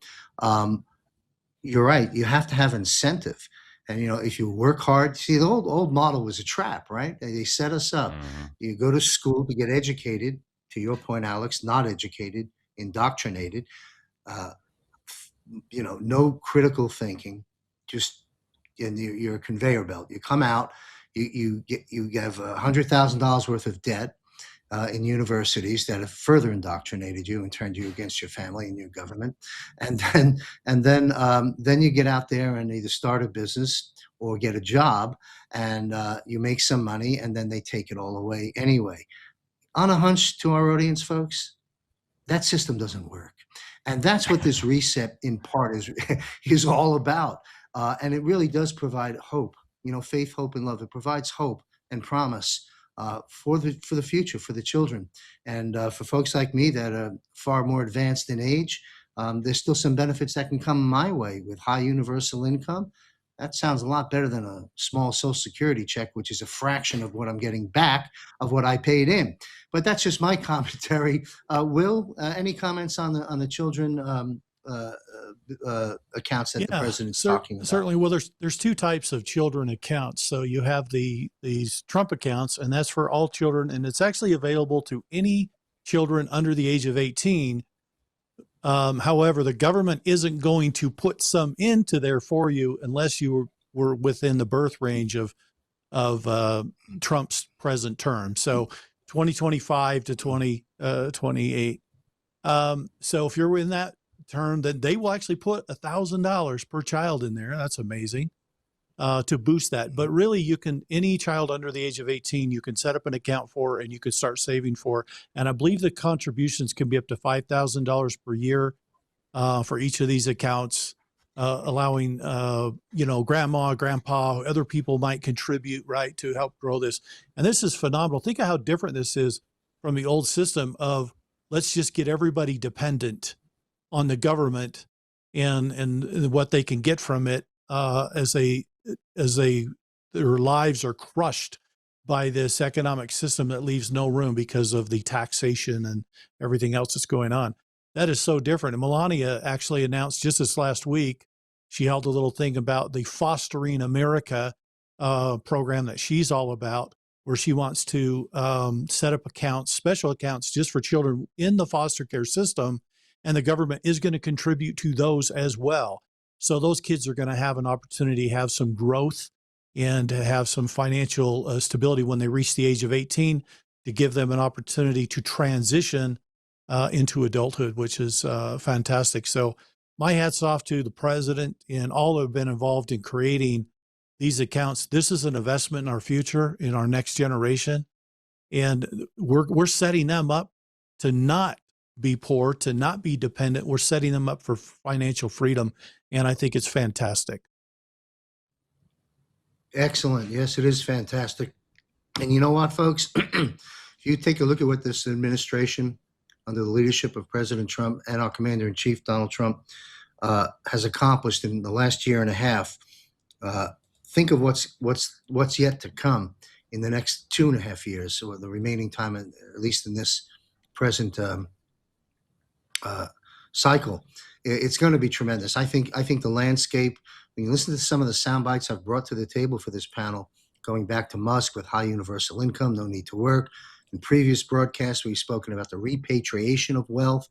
you're right. You have to have incentive. And, if you work hard, see, the old model was a trap, right? They set us up. Mm-hmm. You go to school to get educated, to your point, Alex, not educated, indoctrinated, no critical thinking, just you're a conveyor belt. You come out, you have $100,000 worth of debt in universities that have further indoctrinated you and turned you against your family and your government, and then you get out there and either start a business or get a job, and you make some money, and then they take it all away anyway. On a hunch, to our audience, folks, that system doesn't work, and that's what this reset in part is all about. And it really does provide hope. Faith, hope, and love. It provides hope and promise for the future, for the children, and for folks like me that are far more advanced in age. There's still some benefits that can come my way with high universal income. That sounds a lot better than a small Social Security check, which is a fraction of what I'm getting back of what I paid in. But that's just my commentary. Will, any comments on the children accounts that the president's talking about? Certainly. Well, there's two types of children accounts. So you have these Trump accounts, and that's for all children, and it's actually available to any children under the age of 18. However, the government isn't going to put some into there for you unless you were within the birth range of Trump's present term. So 2025 to 2028. So if you're in that term, then they will actually put $1,000 per child in there. That's amazing. To boost that. But really, you can, any child under the age of 18, you can set up an account for, and you can start saving for. And I believe the contributions can be up to $5,000 per year for each of these accounts, allowing, grandma, grandpa, other people might contribute, right, to help grow this. And this is phenomenal. Think of how different this is from the old system of let's just get everybody dependent on the government and what they can get from it their lives are crushed by this economic system that leaves no room because of the taxation and everything else that's going on. That is so different. And Melania actually announced just this last week, she held a little thing about the Fostering America program that she's all about, where she wants to set up accounts, special accounts just for children in the foster care system. And the government is going to contribute to those as well. So those kids are going to have an opportunity to have some growth and to have some financial stability when they reach the age of 18, to give them an opportunity to transition into adulthood, which is fantastic. So my hat's off to the president and all who have been involved in creating these accounts. This is an investment in our future, in our next generation. And we're setting them up to not be poor, to not be dependent. We're setting them up for financial freedom. And I think it's fantastic. Excellent. Yes, it is fantastic. And you know what, folks? If you take a look at what this administration, under the leadership of President Trump and our Commander-in-Chief, Donald Trump, has accomplished in the last year and a half, think of what's yet to come in the next 2.5 years, or the remaining time, at least in this present cycle. It's going to be tremendous. I think the landscape, when you listen to some of the sound bites I've brought to the table for this panel, going back to Musk with high universal income, no need to work. In previous broadcasts, we've spoken about the repatriation of wealth.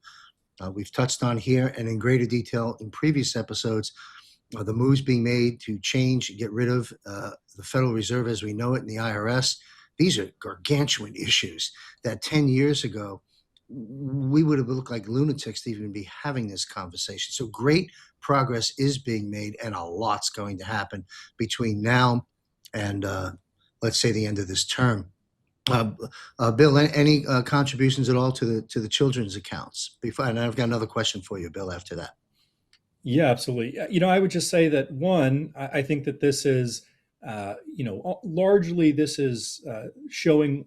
We've touched on here and in greater detail in previous episodes, the moves being made to change, get rid of the Federal Reserve as we know it, and the IRS. These are gargantuan issues that 10 years ago, we would have looked like lunatics to even be having this conversation. So great progress is being made, and a lot's going to happen between now and let's say the end of this term. Bill, any contributions at all to the children's accounts? And I've got another question for you, Bill, after that. Yeah, absolutely. I would just say that one, I think that this is, largely this is showing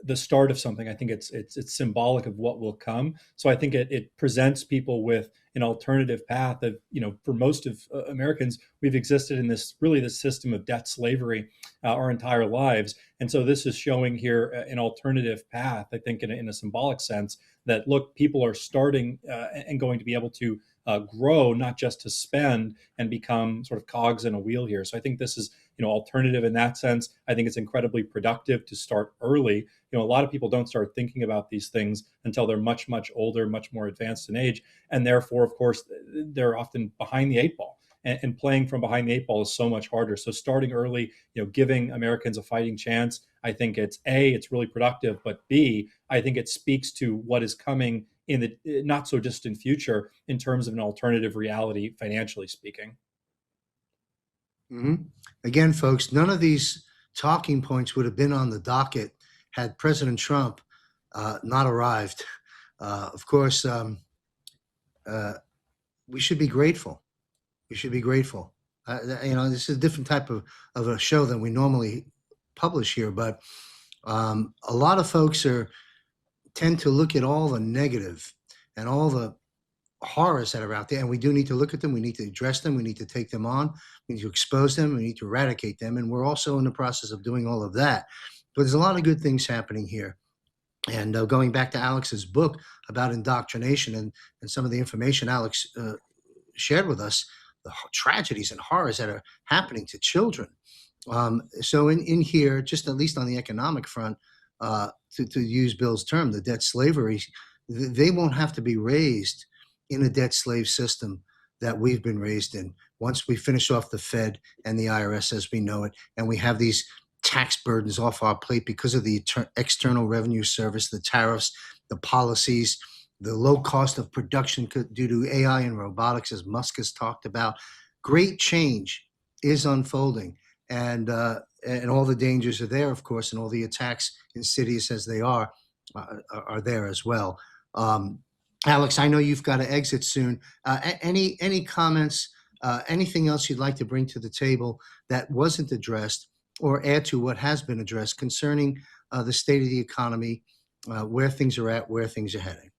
the start of something. I think it's symbolic of what will come. So I think it presents people with an alternative path of, for most of Americans, we've existed in this system of debt slavery our entire lives. And so this is showing here an alternative path, I think, in a symbolic sense, that look, people are starting and going to be able to grow, not just to spend and become sort of cogs in a wheel here. So I think this is, alternative in that sense. I think it's incredibly productive to start early. A lot of people don't start thinking about these things until they're much, much older, much more advanced in age. And therefore, of course, they're often behind the 8 ball. And playing from behind the 8 ball is so much harder. So starting early, giving Americans a fighting chance, I think it's really productive, but B, I think it speaks to what is coming in the not so distant future in terms of an alternative reality, financially speaking. Mm-hmm. Again, folks, none of these talking points would have been on the docket had President Trump not arrived. Of course, we should be grateful. We should be grateful. This is a different type of a show than we normally publish here, but a lot of folks tend to look at all the negative and all the horrors that are out there, and we do need to look at them. We need to address them. We need to take them on. We need to expose them. We need to eradicate them, and we're also in the process of doing all of that. But there's a lot of good things happening here. And going back to Alex's book about indoctrination and some of the information Alex shared with us, the tragedies and horrors that are happening to children. So in here, just at least on the economic front, to use Bill's term, the debt slavery, they won't have to be raised in a debt slave system that we've been raised in. Once we finish off the Fed and the IRS as we know it, and we have these tax burdens off our plate because of the external revenue service, the tariffs, the policies, the low cost of production due to AI and robotics, as Musk has talked about. Great change is unfolding, and all the dangers are there, of course, and all the attacks, insidious as they are there as well. Alex, I know you've got to exit soon. Any comments, anything else you'd like to bring to the table that wasn't addressed, or add to what has been addressed concerning the state of the economy, where things are at, where things are heading?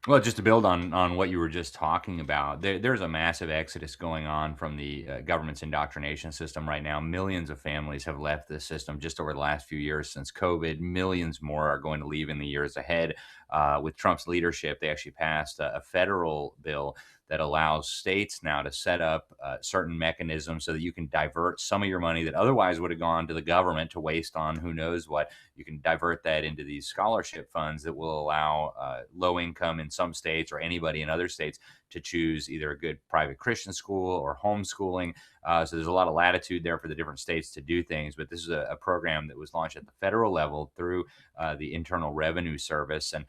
Well, just to build on what you were just talking about, there's a massive exodus going on from the government's indoctrination system right now. Millions of families have left this system just over the last few years since COVID. Millions more are going to leave in the years ahead. With Trump's leadership, they actually passed a federal bill that allows states now to set up certain mechanisms so that you can divert some of your money that otherwise would have gone to the government to waste on who knows what. You can divert that into these scholarship funds that will allow low income in some states or anybody in other states to choose either a good private Christian school or homeschooling. So there's a lot of latitude there for the different states to do things. But this is a program that was launched at the federal level through the Internal Revenue Service. And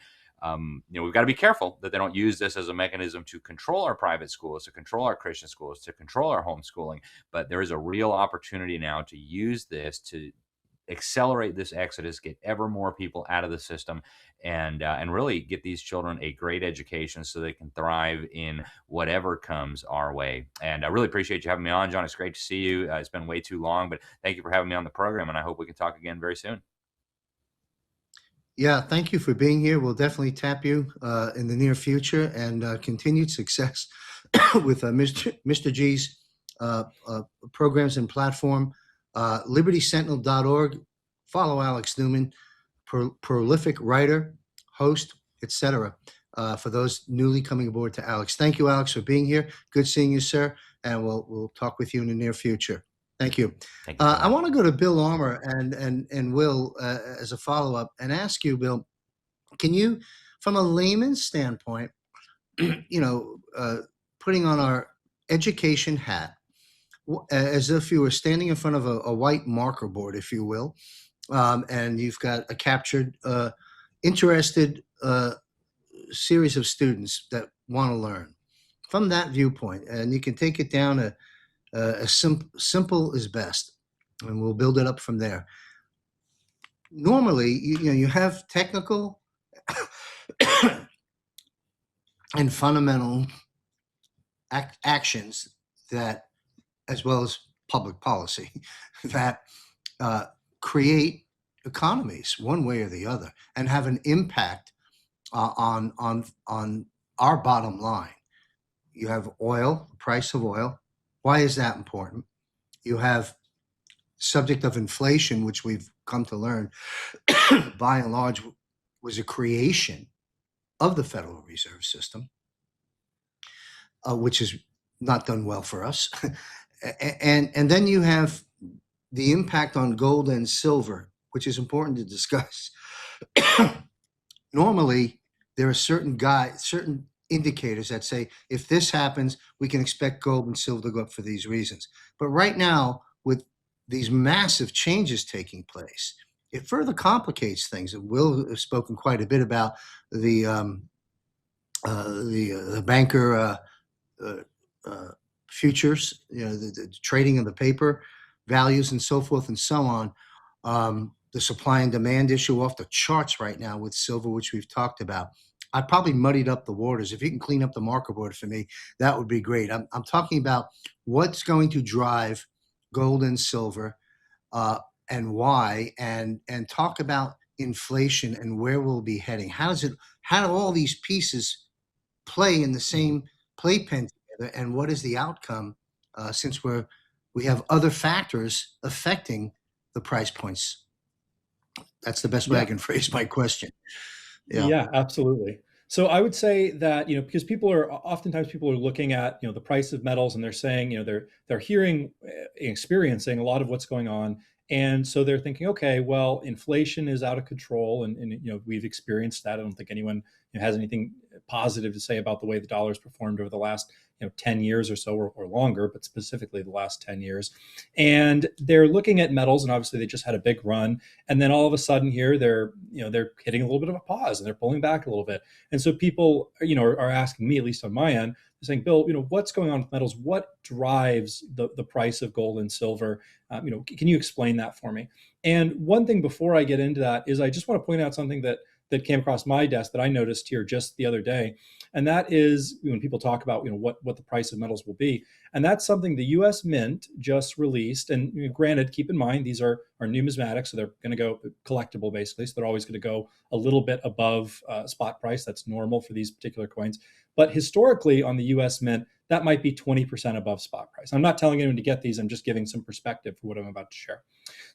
we've got to be careful that they don't use this as a mechanism to control our private schools, to control our Christian schools, to control our homeschooling. But there is a real opportunity now to use this to accelerate this exodus, get ever more people out of the system, and really get these children a great education so they can thrive in whatever comes our way. And I really appreciate you having me on, John. It's great to see you. It's been way too long, but thank you for having me on the program, and I hope we can talk again very soon. Yeah, thank you for being here. We'll definitely tap you in the near future, and continued success with Mr. G's programs and platform. LibertySentinel.org. Follow Alex Newman, prolific writer, host, etc. For those newly coming aboard to Alex. Thank you, Alex, for being here. Good seeing you, sir, and we'll talk with you in the near future. Thank you. Thank you. I want to go to Bill Armour and Will as a follow-up and ask you, Bill, can you, from a layman's standpoint, putting on our education hat, as if you were standing in front of a white marker board, if you will, and you've got a captured, interested series of students that want to learn from that viewpoint, and you can take it down as simple as best, and we'll build it up from there. Normally, you have technical and fundamental actions that, as well as public policy, that create economies one way or the other and have an impact on our bottom line. You have oil, the price of oil. Why is that important? You have subject of inflation, which we've come to learn by and large was a creation of the Federal Reserve System, which has not done well for us. And then you have the impact on gold and silver, which is important to discuss. Normally, there are certain indicators that say, if this happens, we can expect gold and silver to go up for these reasons. But right now, with these massive changes taking place, it further complicates things. And Will has spoken quite a bit about the banker futures, the trading of the paper values and so forth and so on. The supply and demand issue off the charts right now with silver, which we've talked about. I probably muddied up the waters. If you can clean up the marker board for me, that would be great. I'm talking about what's going to drive gold and silver and why, and talk about inflation and where we'll be heading. How do all these pieces play in the same playpen together, and what is the outcome since we have other factors affecting the price points? That's the best way I can phrase my question. Yeah, absolutely. So I would say that, because oftentimes people are looking at, the price of metals, and they're saying, they're hearing, experiencing a lot of what's going on. And so they're thinking, okay, well, inflation is out of control. And we've experienced that. I don't think anyone has anything positive to say about the way the dollar's performed over the last 10 years or so, or longer, but specifically the last 10 years. And they're looking at metals, and obviously they just had a big run. And then all of a sudden here, they're hitting a little bit of a pause, and they're pulling back a little bit. And so people, are asking me, at least on my end, saying, Bill, what's going on with metals? What drives the price of gold and silver? Can you explain that for me? And one thing before I get into that is I just want to point out something that came across my desk that I noticed here just the other day. And that is when people talk about, what the price of metals will be. And that's something the US Mint just released. And granted, keep in mind, these are numismatic, so they're going to go collectible basically. So they're always going to go a little bit above spot price. That's normal for these particular coins. But historically on the US Mint, that might be 20% above spot price. I'm not telling anyone to get these. I'm just giving some perspective for what I'm about to share.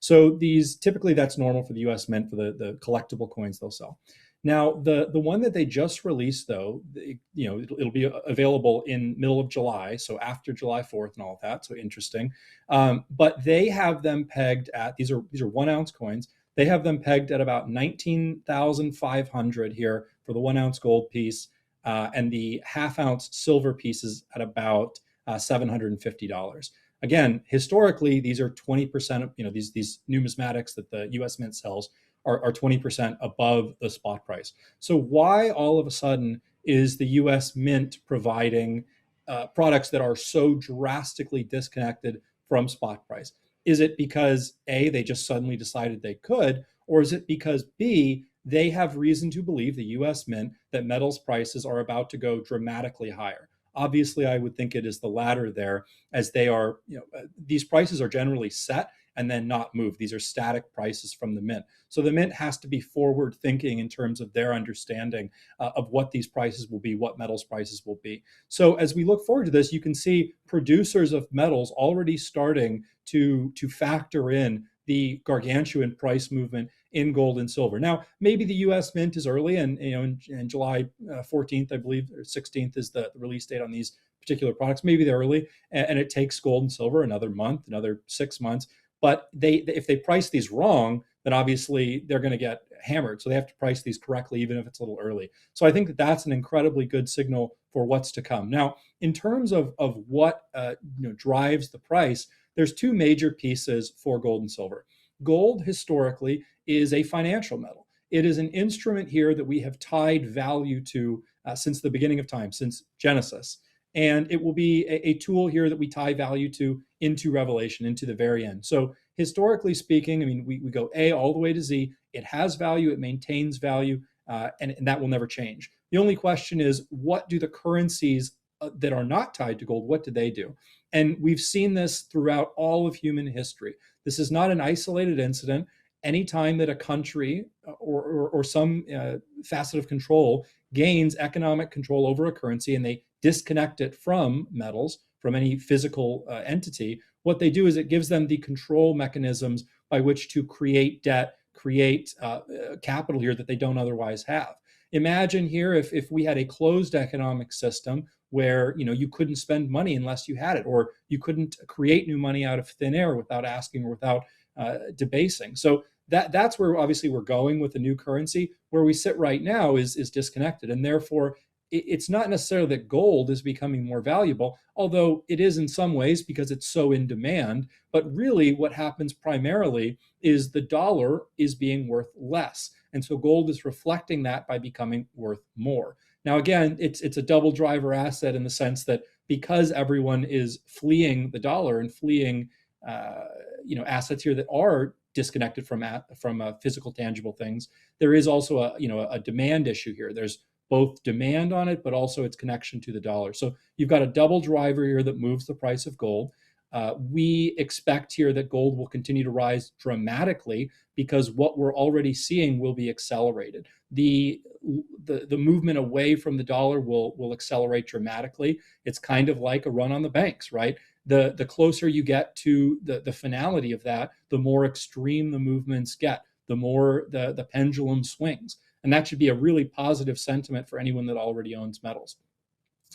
So these, typically that's normal for the US Mint, for the collectible coins they'll sell. Now, the one that they just released, though, it'll be available in middle of July, so after July 4th and all of that. So interesting. But they have them pegged at, these are 1 ounce coins. They have them pegged at about 19,500 here for the 1 ounce gold piece, and the half ounce silver pieces at about $750. Again, historically, these are 20% of, these numismatics that the US Mint sells are 20% above the spot price. So why all of a sudden is the US Mint providing products that are so drastically disconnected from spot price? Is it because A, they just suddenly decided they could, or is it because B, they have reason to believe, the US Mint, that metals prices are about to go dramatically higher? Obviously, I would think it is the latter there, as they are, these prices are generally set and then not moved. These are static prices from the mint. So the mint has to be forward thinking in terms of their understanding of what these prices will be, what metals prices will be. So as we look forward to this, you can see producers of metals already starting to factor in the gargantuan price movement in gold and silver. Now, maybe the US Mint is early, and in July 14th, I believe, or 16th is the release date on these particular products. Maybe they're early, and it takes gold and silver another month, another 6 months. But if they price these wrong, then obviously they're going to get hammered. So they have to price these correctly, even if it's a little early. So I think that that's an incredibly good signal for what's to come. Now, in terms of what drives the price, there's two major pieces for gold and silver. Gold historically is a financial metal. It is an instrument here that we have tied value to since the beginning of time, since Genesis. And it will be a tool here that we tie value to into Revelation, into the very end. So historically speaking, I mean, we go A all the way to Z. It has value, it maintains value, and that will never change. The only question is, what do the currencies that are not tied to gold, what do they do? And we've seen this throughout all of human history. This is not an isolated incident. Anytime that a country or some facet of control gains economic control over a currency and they disconnect it from metals, from any physical entity, what they do is it gives them the control mechanisms by which to create debt, create capital here that they don't otherwise have. Imagine here if we had a closed economic system where you couldn't spend money unless you had it, or you couldn't create new money out of thin air without asking or without debasing. So that's where obviously we're going with the new currency. Where we sit right now is disconnected, and therefore it's not necessarily that gold is becoming more valuable, although it is in some ways because it's so in demand. But really what happens primarily is the dollar is being worth less. And so gold is reflecting that by becoming worth more. Now, again, it's a double driver asset in the sense that because everyone is fleeing the dollar and fleeing assets here that are disconnected from physical tangible things, there is also a demand issue here. There's both demand on it, but also its connection to the dollar. So you've got a double driver here that moves the price of gold. We expect here that gold will continue to rise dramatically because what we're already seeing will be accelerated. The movement away from the dollar will accelerate dramatically. It's kind of like a run on the banks, right? The closer you get to the finality of that, the more extreme the movements get, the more the pendulum swings. And that should be a really positive sentiment for anyone that already owns metals.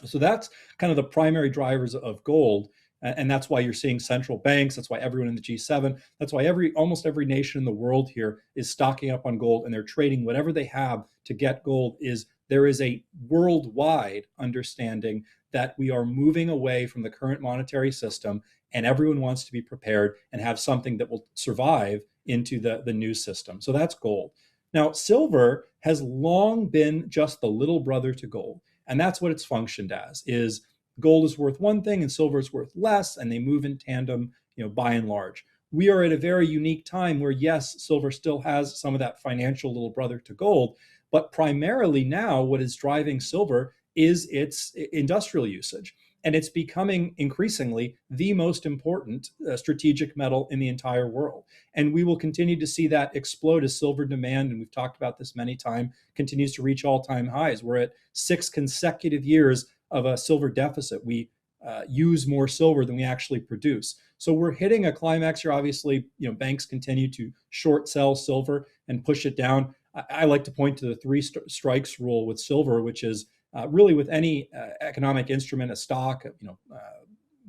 So that's kind of the primary drivers of gold. And that's why you're seeing central banks. That's why everyone in the G7, that's why almost every nation in the world here is stocking up on gold, and they're trading whatever they have to get gold is there is a worldwide understanding that we are moving away from the current monetary system, and everyone wants to be prepared and have something that will survive into the new system. So that's gold. Now, silver has long been just the little brother to gold, and that's what it's functioned as, is gold is worth one thing and silver is worth less, and they move in tandem, by and large. We are at a very unique time where, yes, silver still has some of that financial little brother to gold, but primarily now what is driving silver is its industrial usage. And it's becoming increasingly the most important strategic metal in the entire world. And we will continue to see that explode as silver demand, and we've talked about this many times, continues to reach all-time highs. We're at 6 consecutive years of a silver deficit. We use more silver than we actually produce. So we're hitting a climax here. Obviously, banks continue to short sell silver and push it down. I like to point to the three strikes rule with silver, which is really with any economic instrument, a stock,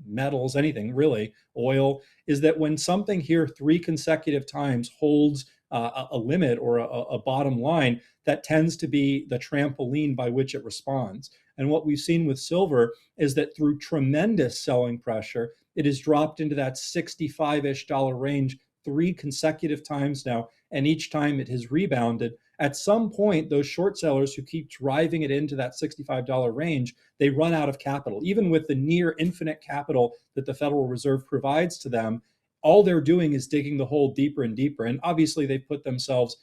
metals, anything really, oil, is that when something here 3 consecutive times holds a limit or a bottom line, that tends to be the trampoline by which it responds. And what we've seen with silver is that through tremendous selling pressure, it has dropped into that $65-ish range 3 consecutive times now, and each time it has rebounded. At some point, those short sellers who keep driving it into that $65 range, they run out of capital. Even with the near infinite capital that the Federal Reserve provides to them, all they're doing is digging the hole deeper and deeper. And obviously, they put themselves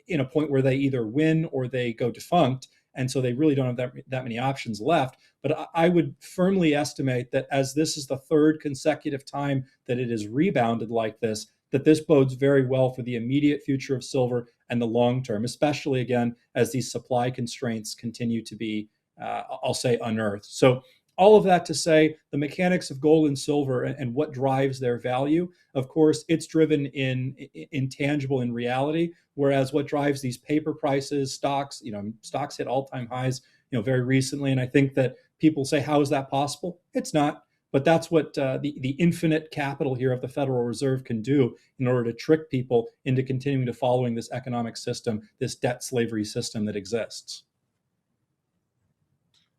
in a point where they either win or they go defunct. And so they really don't have that many options left. But I would firmly estimate that as this is the 3rd consecutive time that it has rebounded like this, that this bodes very well for the immediate future of silver and the long term, especially, again, as these supply constraints continue to be, I'll say, unearthed. So all of that to say, the mechanics of gold and silver and what drives their value, of course, it's driven in intangible in reality, whereas what drives these paper prices, stocks, stocks hit all-time highs, very recently. And I think that people say, how is that possible? It's not. But that's what the infinite capital here of the Federal Reserve can do in order to trick people into continuing to following this economic system, this debt slavery system that exists.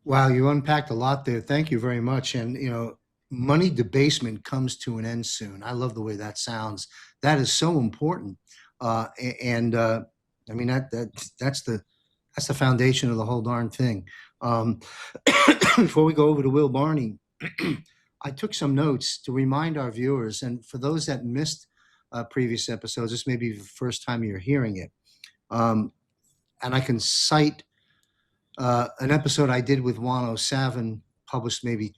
Wow, you unpacked a lot there. Thank you very much. And, money debasement comes to an end soon. I love the way that sounds. That is so important. I mean, that's the foundation of the whole darn thing. Before we go over to Will Barney, I took some notes to remind our viewers, and for those that missed previous episodes, this may be the first time you're hearing it. And I can cite an episode I did with Juan O'Savin, published maybe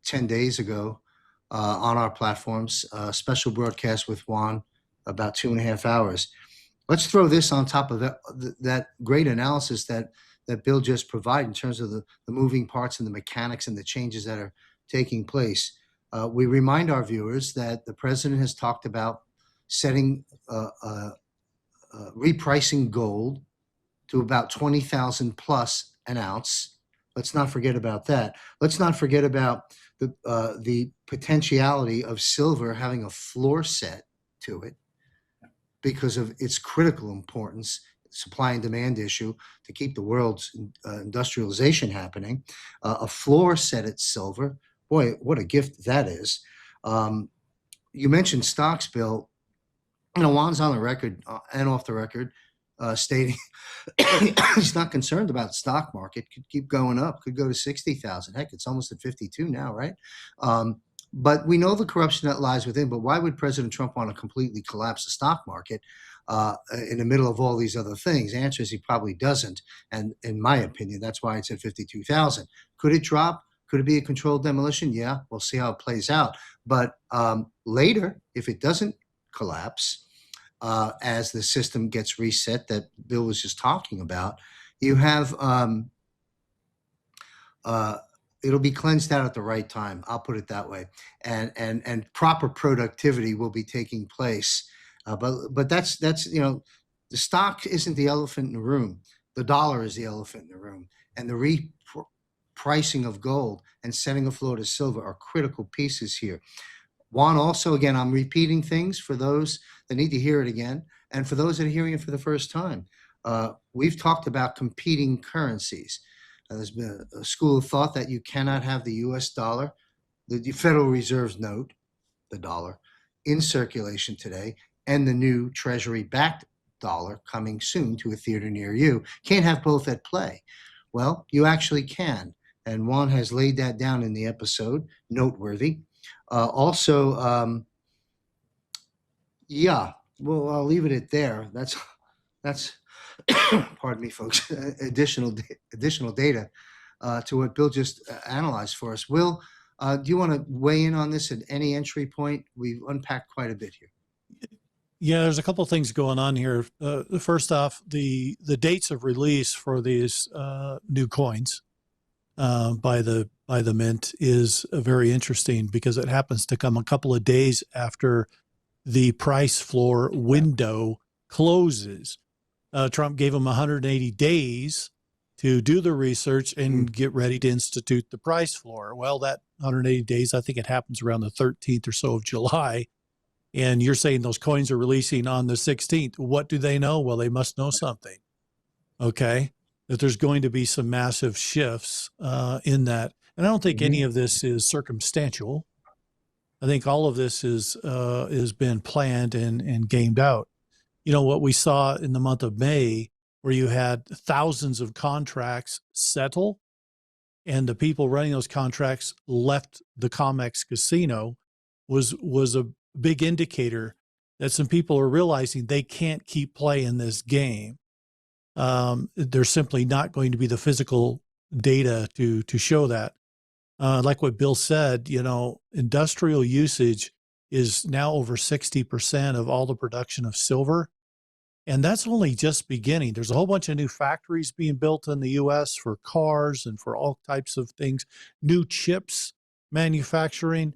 10 days ago on our platforms, a special broadcast with Juan, about 2.5 hours. Let's throw this on top of that great analysis that Bill just provided in terms of the moving parts and the mechanics and the changes that are taking place. We remind our viewers that the president has talked about setting repricing gold to about 20,000 plus an ounce. Let's not forget about that. Let's not forget about the potentiality of silver having a floor set to it because of its critical importance, supply and demand issue to keep the world's industrialization happening. A floor set at silver. Boy, what a gift that is. You mentioned stocks, Bill. Juan's on the record and off the record stating he's not concerned about the stock market. Could keep going up, could go to 60,000. Heck, it's almost at 52 now, right? But we know the corruption that lies within. But why would President Trump want to completely collapse the stock market in the middle of all these other things? The answer is he probably doesn't. And in my opinion, that's why it's at 52,000. Could it drop? Could it be a controlled demolition? Yeah, we'll see how it plays out. But later, if it doesn't collapse, as the system gets reset that Bill was just talking about, you have it'll be cleansed out at the right time. I'll put it that way, and proper productivity will be taking place. But that's the stock isn't the elephant in the room. The dollar is the elephant in the room, and the repricing of gold and setting a floor to silver are critical pieces here. Juan, also, again, I'm repeating things for those that need to hear it again, and for those that are hearing it for the first time. We've talked about competing currencies. There's been a school of thought that you cannot have the US dollar, the Federal Reserve's note, the dollar, in circulation today, and the new Treasury-backed dollar coming soon to a theater near you. Can't have both at play. Well, you actually can. And Juan has laid that down in the episode, noteworthy. Yeah, well, I'll leave it at there. That's pardon me, folks, additional data to what Bill just analyzed for us. Will, do you want to weigh in on this at any entry point? We've unpacked quite a bit here. Yeah, there's a couple of things going on here. First off, the dates of release for these new coins by the mint is very interesting because it happens to come a couple of days after the price floor window closes. Trump gave them 180 days to do the research and get ready to institute the price floor. Well, that 180 days, I think it happens around the 13th or so of July. And you're saying those coins are releasing on the 16th. What do they know? Well, they must know something. Okay. That there's going to be some massive shifts in that. And I don't think any of this is circumstantial. I think all of this is been planned and gamed out. You know, what we saw in the month of May, where you had thousands of contracts settle, and the people running those contracts left the COMEX casino, was a big indicator that some people are realizing they can't keep playing this game. There's simply not going to be the physical data to show that. Like what Bill said, you know, industrial usage is now over 60% of all the production of silver. And that's only just beginning. There's a whole bunch of new factories being built in the US for cars and for all types of things, new chips manufacturing.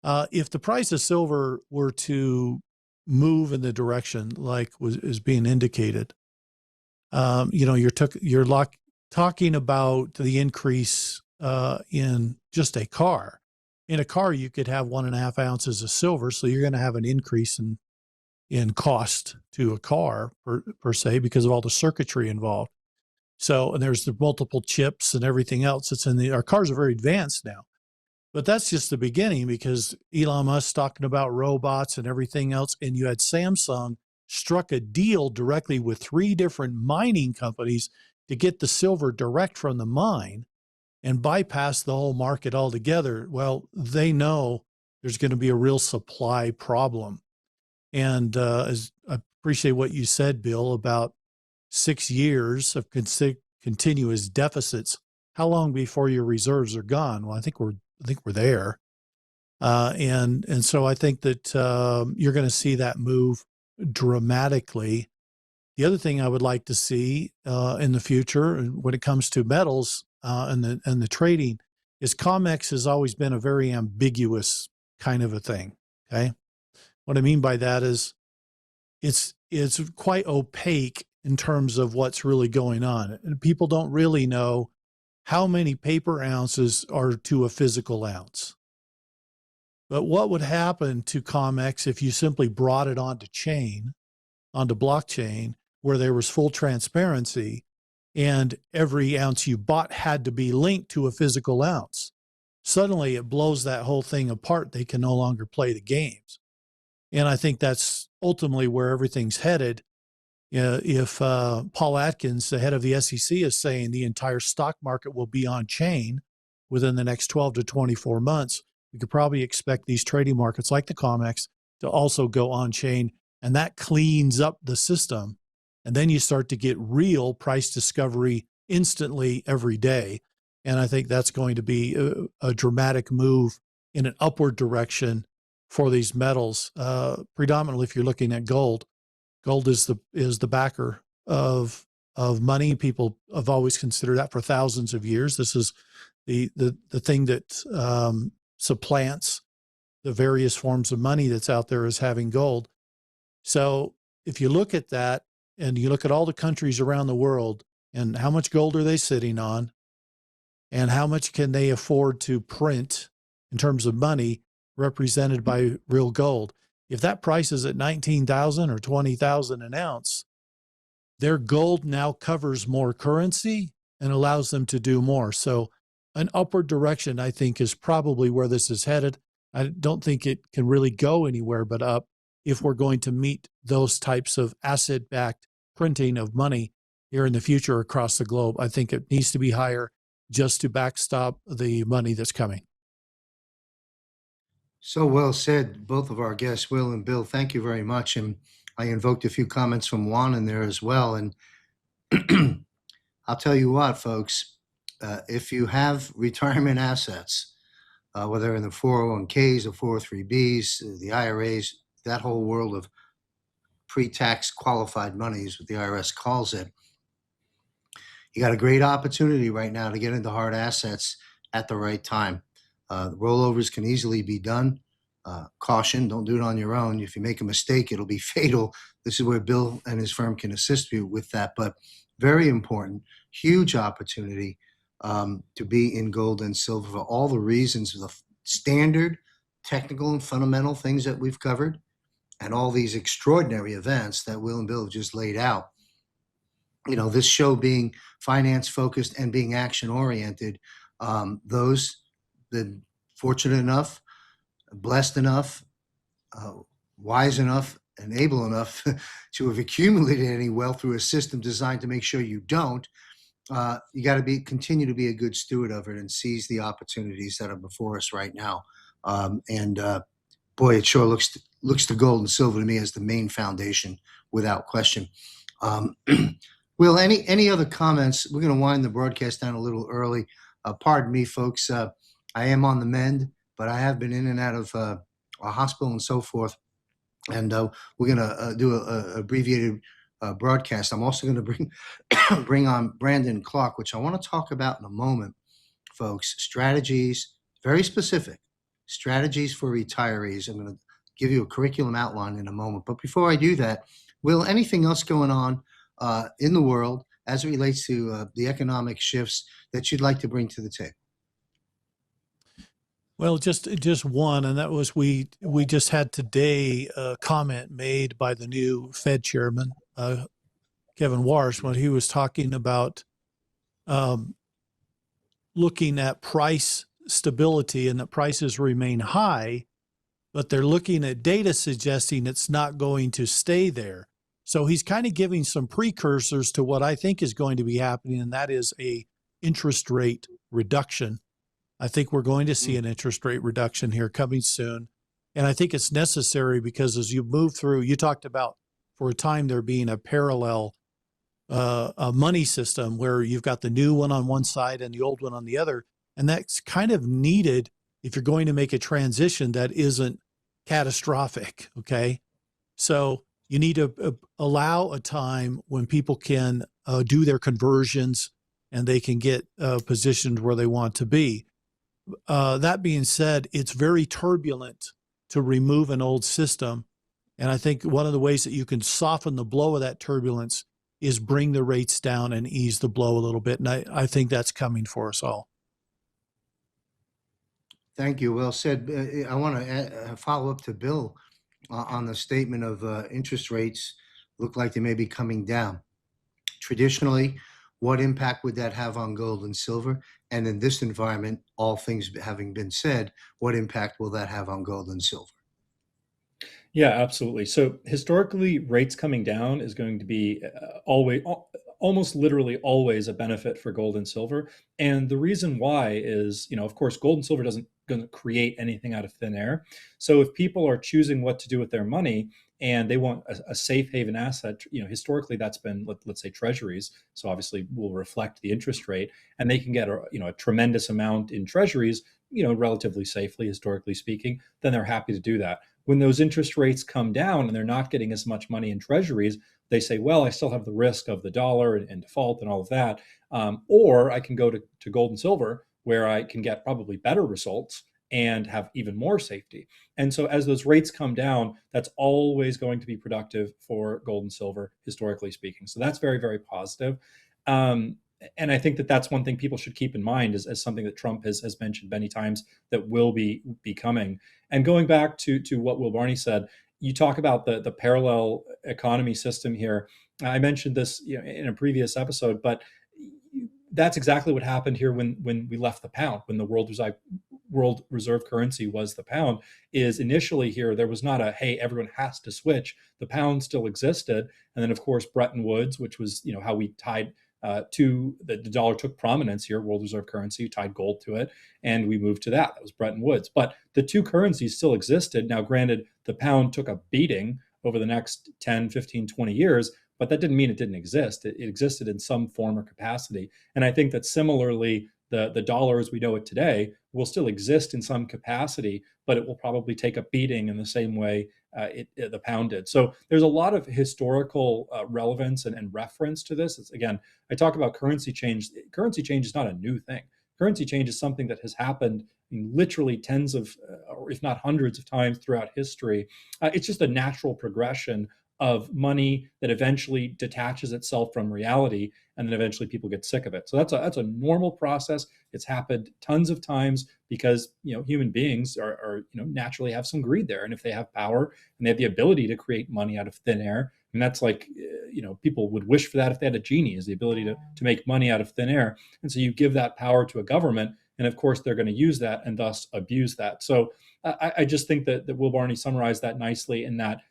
If the price of silver were to move in the direction like is being indicated, you know, you're talking about the increase in just a car. In a car, you could have 1.5 ounces of silver, so you're going to have an increase in cost to a car per se because of all the circuitry involved. So, and there's the multiple chips and everything else that's our cars are very advanced now. But that's just the beginning because Elon Musk's talking about robots and everything else. And you had Samsung struck a deal directly with 3 different mining companies to get the silver direct from the mine and bypass the whole market altogether. Well, they know there's going to be a real supply problem. And as I appreciate what you said, Bill, about 6 years of continuous deficits. How long before your reserves are gone? Well, I think we're there. And so I think that you're going to see that move dramatically. The other thing I would like to see in the future when it comes to metals and the trading is COMEX has always been a very ambiguous kind of a thing. Okay. What I mean by that is it's quite opaque in terms of what's really going on. And people don't really know how many paper ounces are to a physical ounce. But what would happen to COMEX if you simply brought it onto blockchain, where there was full transparency and every ounce you bought had to be linked to a physical ounce? Suddenly it blows that whole thing apart. They can no longer play the games. And I think that's ultimately where everything's headed. If Paul Atkins, the head of the SEC, is saying the entire stock market will be on chain within the next 12 to 24 months, we could probably expect these trading markets like the COMEX to also go on chain, and that cleans up the system. And then you start to get real price discovery instantly every day. And I think that's going to be a dramatic move in an upward direction for these metals. Predominantly, if you're looking at gold is the backer of money. People have always considered that for thousands of years. This is the thing that supplants the various forms of money that's out there is having gold. So if you look at that and you look at all the countries around the world and how much gold are they sitting on and how much can they afford to print in terms of money represented by real gold. If that price is at 19,000 or 20,000 an ounce, their gold now covers more currency and allows them to do more. So an upward direction, I think, is probably where this is headed. I don't think it can really go anywhere but up if we're going to meet those types of asset-backed printing of money here in the future across the globe. I think it needs to be higher just to backstop the money that's coming. So well said, both of our guests, Will and Bill. Thank you very much. And I invoked a few comments from Juan in there as well. And I'll tell you what, folks, if you have retirement assets, whether in the 401ks or 403bs, the IRAs, that whole world of pre-tax qualified money is what the IRS calls it. You got a great opportunity right now to get into hard assets at the right time. Rollovers can easily be done. Caution, don't do it on your own. If you make a mistake, it'll be fatal. This is where Bill and his firm can assist you with that. But very important, huge opportunity to be in gold and silver for all the reasons, the standard technical and fundamental things that we've covered, and all these extraordinary events that Will and Bill have just laid out. You know, this show being finance focused and being action oriented, those been fortunate enough, blessed enough, wise enough, and able enough to have accumulated any wealth through a system designed to make sure you don't. You got to continue to be a good steward of it and seize the opportunities that are before us right now. Boy, it sure looks to gold and silver to me as the main foundation, without question. Will, any other comments? We're going to wind the broadcast down a little early. Pardon me, folks. I am on the mend, but I have been in and out of a hospital and so forth. And we're going to do a abbreviated broadcast. I'm also going to bring on Brandon Clark, which I want to talk about in a moment, folks. Strategies, very specific strategies for retirees. I'm going to give you a curriculum outline in a moment. But before I do that, Will, anything else going on in the world as it relates to the economic shifts that you'd like to bring to the table? Well, just one, and that was we just had today a comment made by the new Fed chairman, Kevin Warsh, when he was talking about looking at price stability and that prices remain high, but they're looking at data suggesting it's not going to stay there. So he's kind of giving some precursors to what I think is going to be happening, and that is a interest rate reduction. I think we're going to see an interest rate reduction here coming soon. And I think it's necessary because as you move through, you talked about for a time there being a parallel a money system where you've got the new one on one side and the old one on the other. And that's kind of needed if you're going to make a transition that isn't catastrophic. Okay. So you need to allow a time when people can do their conversions and they can get positioned where they want to be. That being said, it's very turbulent to remove an old system. And I think one of the ways that you can soften the blow of that turbulence is bring the rates down and ease the blow a little bit. And I think that's coming for us all. Thank you. Well said. I want to follow up to Bill on the statement of interest rates look like they may be coming down. Traditionally, what impact would that have on gold and silver? And in this environment, all things having been said, what impact will that have on gold and silver? Yeah, absolutely. So historically, rates coming down is going to be almost literally always a benefit for gold and silver. And the reason why is, of course, gold and silver doesn't going to create anything out of thin air. So if people are choosing what to do with their money and they want a safe haven asset, historically that's been, let's say, treasuries. So obviously will reflect the interest rate, and they can get a tremendous amount in treasuries, relatively safely, historically speaking. Then they're happy to do that. When those interest rates come down and they're not getting as much money in treasuries, they say, well, I still have the risk of the dollar and default and all of that. Or I can go to gold and silver where I can get probably better results and have even more safety. And so as those rates come down, that's always going to be productive for gold and silver, historically speaking. So that's very, very positive. And I think that that's one thing people should keep in mind as something that Trump has mentioned many times that will be coming. And going back to what Will Barney said, you talk about the parallel economy system here. I mentioned this, in a previous episode, but that's exactly what happened here when we left the pound, when the world reserve currency was the pound. Is initially here there was not a, hey, everyone has to switch. The pound still existed, and then of course Bretton Woods, which was how we tied to the dollar, took prominence here. World reserve currency, tied gold to it, and we moved to that. That was Bretton Woods. But the two currencies still existed. Now, granted, the pound took a beating over the next 10, 15, 20 years, but that didn't mean it didn't exist. It existed in some form or capacity. And I think that similarly, the dollar as we know it today will still exist in some capacity, but it will probably take a beating in the same way the pound did. So there's a lot of historical relevance and reference to this. Again, I talk about currency change. Currency change is not a new thing. Currency change is something that has happened in literally tens of, or if not hundreds of times throughout history. It's just a natural progression of money that eventually detaches itself from reality, and then eventually people get sick of it. So that's a normal process. It's happened tons of times because human beings are naturally have some greed there, and if they have power and they have the ability to create money out of thin air, and that's like people would wish for that if they had a genie, is the ability to make money out of thin air. And so you give that power to a government, and of course they're going to use that and thus abuse that. So I just think that Will Barney summarized that nicely in that.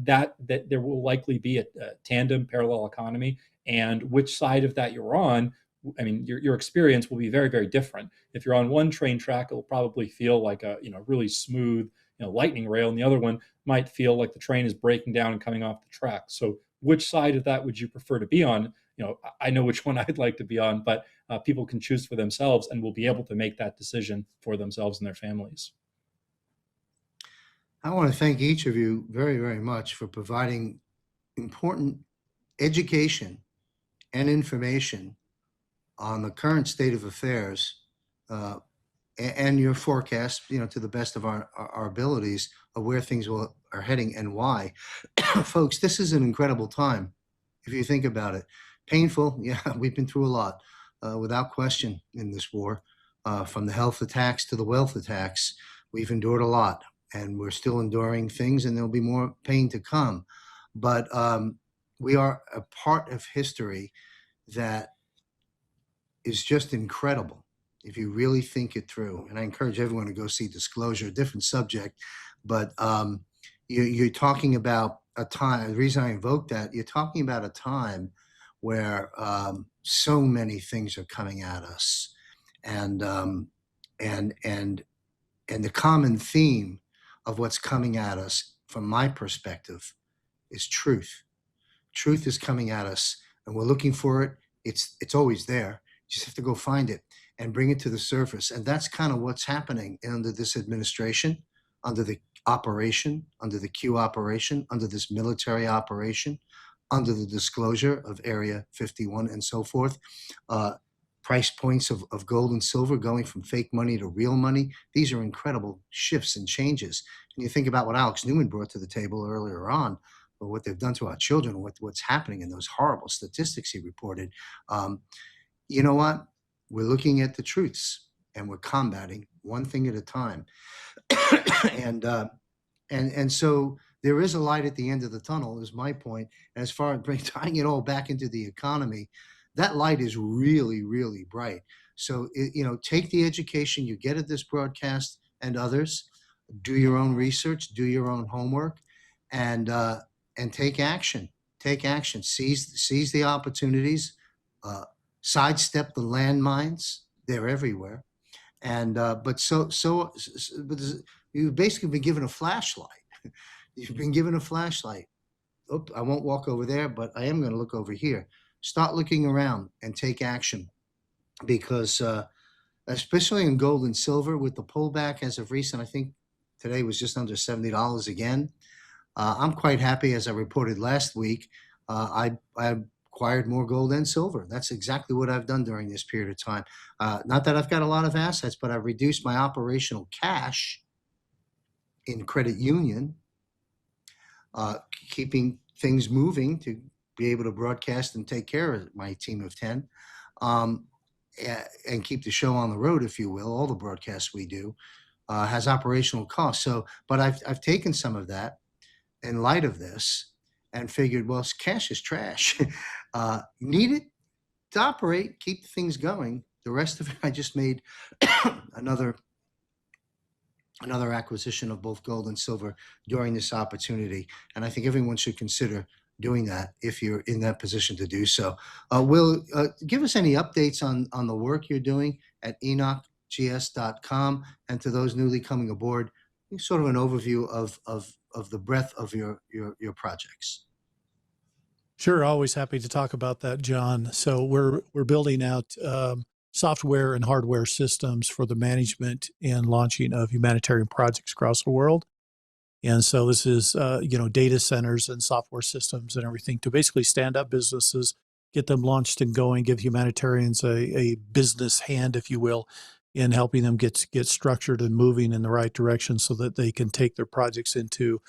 That there will likely be a tandem parallel economy, and which side of that you're on, I mean, your experience will be very, very different. If you're on one train track, it'll probably feel like a really smooth lightning rail, and the other one might feel like the train is breaking down and coming off the track. So which side of that would you prefer to be on? I know which one I'd like to be on, but people can choose for themselves and will be able to make that decision for themselves and their families. I want to thank each of you very, very much for providing important education and information on the current state of affairs and your forecast, to the best of our abilities of where things are heading and why. Folks, this is an incredible time if you think about it. Painful, yeah, we've been through a lot, without question, in this war. From the health attacks to the wealth attacks, we've endured a lot. And we're still enduring things, and there'll be more pain to come. But we are a part of history that is just incredible if you really think it through. And I encourage everyone to go see Disclosure, a different subject. But you're talking about a time, the reason I invoked that, you're talking about a time where so many things are coming at us. And the common theme of what's coming at us, from my perspective, is truth. Truth is coming at us, and we're looking for it. It's always there. You just have to go find it and bring it to the surface. And that's kind of what's happening under this administration, under the operation, under the Q operation, under this military operation, under the disclosure of Area 51 and so forth. Price points of gold and silver going from fake money to real money. These are incredible shifts and changes. And you think about what Alex Newman brought to the table earlier on, or what they've done to our children, what's happening in those horrible statistics he reported. You know what? We're looking at the truths, and we're combating one thing at a time. and so there is a light at the end of the tunnel, is my point. And as far as tying it all back into the economy, that light is really, really bright. So, take the education you get at this broadcast and others, do your own research, do your own homework, and take action. Take action. Seize the opportunities. Sidestep the landmines. They're everywhere. And but you've basically been given a flashlight. You've been given a flashlight. Oh, I won't walk over there, but I am going to look over here. Start looking around and take action, because especially in gold and silver, with the pullback as of recent, I think today was just under $70 again. I'm quite happy. As I reported last week, I acquired more gold and silver. That's exactly what I've done during this period of time. Not that I've got a lot of assets, but I've reduced my operational cash in credit union, keeping things moving to be able to broadcast and take care of my team of 10, and keep the show on the road, if you will. All the broadcasts we do has operational costs. So, but I've taken some of that in light of this, and figured, well, cash is trash. Need it to operate, keep things going. The rest of it, I just made another acquisition of both gold and silver during this opportunity. And I think everyone should consider doing that if you're in that position to do so. Will, give us any updates on the work you're doing at enochgs.com, and to those newly coming aboard, sort of an overview of the breadth of your projects. Sure, always happy to talk about that, John. So we're building out software and hardware systems for the management and launching of humanitarian projects across the world. And so this is, data centers and software systems and everything to basically stand up businesses, get them launched and going, give humanitarians a business hand, if you will, in helping them get structured and moving in the right direction so that they can take their projects into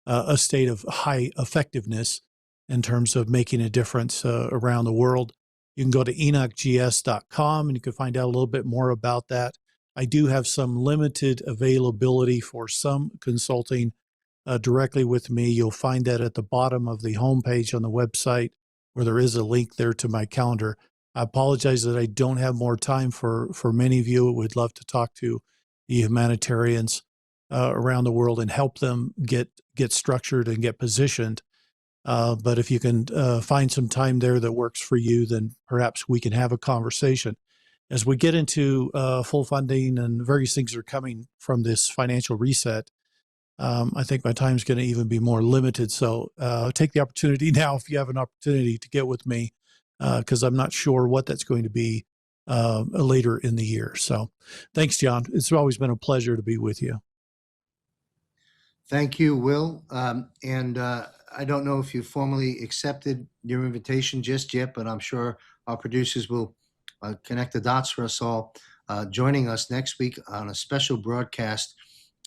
a state of high effectiveness in terms of making a difference around the world. You can go to enochgs.com and you can find out a little bit more about that. I do have some limited availability for some consulting directly with me. You'll find that at the bottom of the homepage on the website, where there is a link there to my calendar. I apologize that I don't have more time for many of you. Would love to talk to the humanitarians around the world and help them get structured and get positioned. But if you can find some time there that works for you, then perhaps we can have a conversation. As we get into full funding and various things are coming from this financial reset, I think my time's going to even be more limited. So take the opportunity now if you have an opportunity to get with me, because I'm not sure what that's going to be later in the year. So thanks, John. It's always been a pleasure to be with you. Thank you, Will. And I don't know if you formally accepted your invitation just yet, but I'm sure our producers will connect the dots for us all, joining us next week on a special broadcast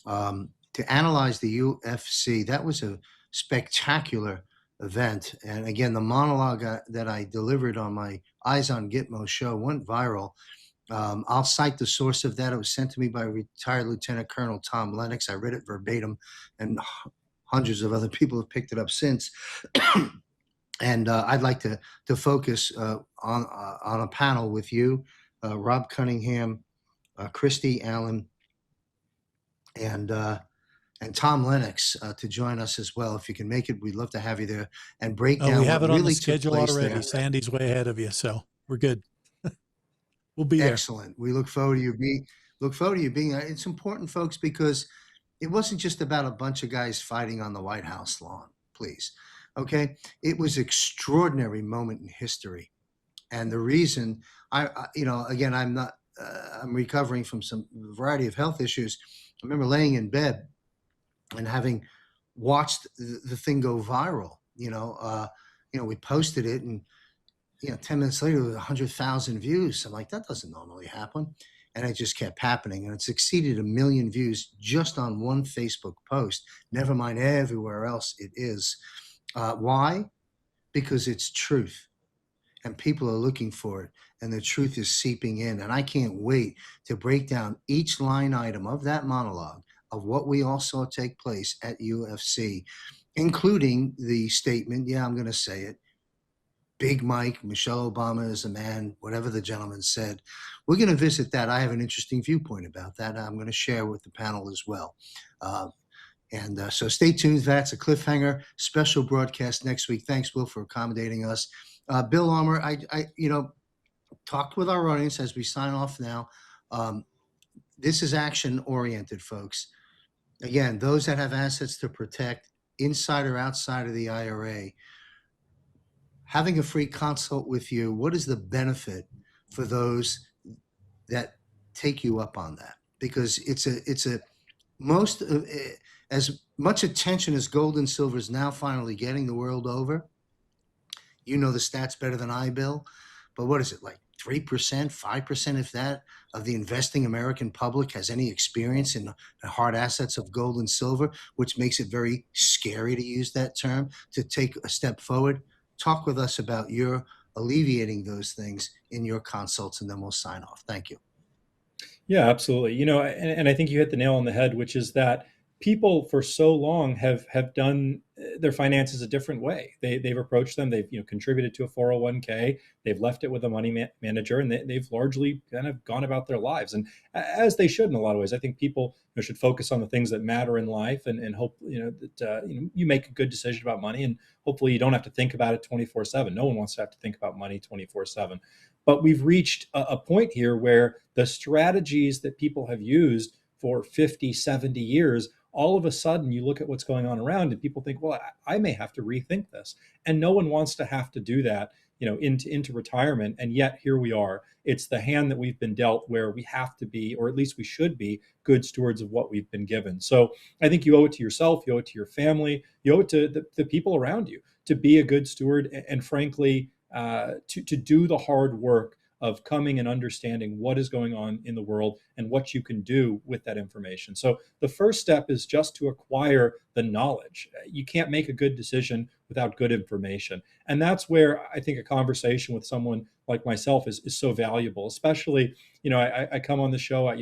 to analyze the UFC. That was a spectacular event. And again, the monologue that I delivered on my Eyes on Gitmo show went viral. I'll cite the source of that. It was sent to me by retired Lieutenant Colonel Tom Lennox. I read it verbatim, and hundreds of other people have picked it up since. And I'd like to focus on a panel with you, Rob Cunningham, Christy Allen, and Tom Lennox to join us as well. If you can make it, we'd love to have you there and break down. We have it what on really the schedule took place already. there. Sandy's way ahead of you, so we're good. We'll be there. Excellent. We look forward to you being there. It's important, folks, because it wasn't just about a bunch of guys fighting on the White House lawn, please. Okay? It was an extraordinary moment in history. And the reason again, I'm recovering from some variety of health issues. I remember laying in bed and having watched the thing go viral. We posted it, and 10 minutes later, it was 100,000 views. I'm like, that doesn't normally happen. And it just kept happening. And it's exceeded 1 million views just on one Facebook post, never mind everywhere else it is. Why? Because it's truth. And people are looking for it. And the truth is seeping in. And I can't wait to break down each line item of that monologue of what we all saw take place at UFC, including the statement, I'm going to say it, Big Mike, Michelle Obama is a man, whatever the gentleman said. We're going to visit that. I have an interesting viewpoint about that I'm going to share with the panel as well. So stay tuned. That's a cliffhanger. Special broadcast next week. Thanks, Will, for accommodating us. Bill Armour, I talked with our audience as we sign off now. This is action-oriented, folks. Again, those that have assets to protect, inside or outside of the IRA, having a free consult with you, what is the benefit for those that take you up on that? Because it's as much attention as gold and silver is now finally getting the world over. You know the stats better than I, Bill, but what is it, like 3%, 5%, if that, of the investing American public has any experience in the hard assets of gold and silver, which makes it very scary to use that term, to take a step forward. Talk with us about your alleviating those things in your consults, and then we'll sign off. Thank you. Yeah, absolutely. And I think you hit the nail on the head, which is that people for so long have done their finances a different way. They've approached them. They've contributed to a 401k. They've left it with a money manager, and they've largely kind of gone about their lives, and as they should in a lot of ways. I think people should focus on the things that matter in life, and hope that you make a good decision about money, and hopefully you don't have to think about it 24/7. No one wants to have to think about money 24/7. But we've reached a point here where the strategies that people have used for 50, 70 years, all of a sudden you look at what's going on around and people think, well, I may have to rethink this. And no one wants to have to do that, into retirement. And yet here we are. It's the hand that we've been dealt, where we have to be, or at least we should be, good stewards of what we've been given. So I think you owe it to yourself, you owe it to your family, you owe it to the people around you to be a good steward, and frankly, to do the hard work of coming and understanding what is going on in the world and what you can do with that information. So the first step is just to acquire the knowledge. You can't make a good decision without good information. And that's where I think a conversation with someone like myself is so valuable, especially, I come on the show, I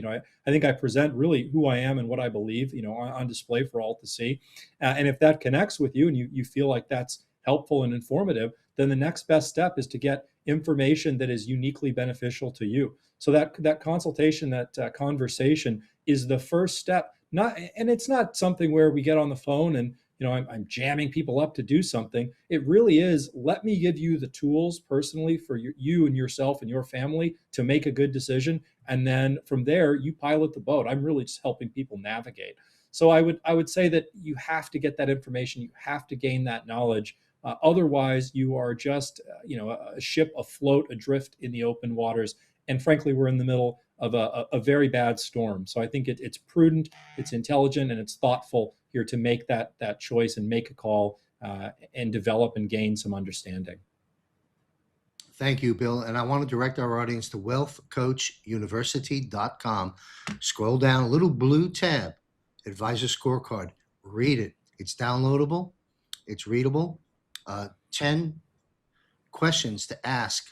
think I present really who I am and what I believe, on display for all to see. And if that connects with you and you feel like that's helpful and informative, then the next best step is to get information that is uniquely beneficial to you. So that consultation, that conversation is the first step. And it's not something where we get on the phone and I'm jamming people up to do something. It really is, let me give you the tools personally for you and yourself and your family to make a good decision. And then from there, you pilot the boat. I'm really just helping people navigate. So I would say that you have to get that information. You have to gain that knowledge. Otherwise, you are just, a ship afloat, adrift in the open waters. And frankly, we're in the middle of a very bad storm. So I think it's prudent, it's intelligent, and it's thoughtful here to make that choice and make a call, and develop and gain some understanding. Thank you, Bill. And I want to direct our audience to wealthcoachuniversity.com. Scroll down, a little blue tab, Advisor Scorecard. Read it. It's downloadable. It's readable. 10 questions to ask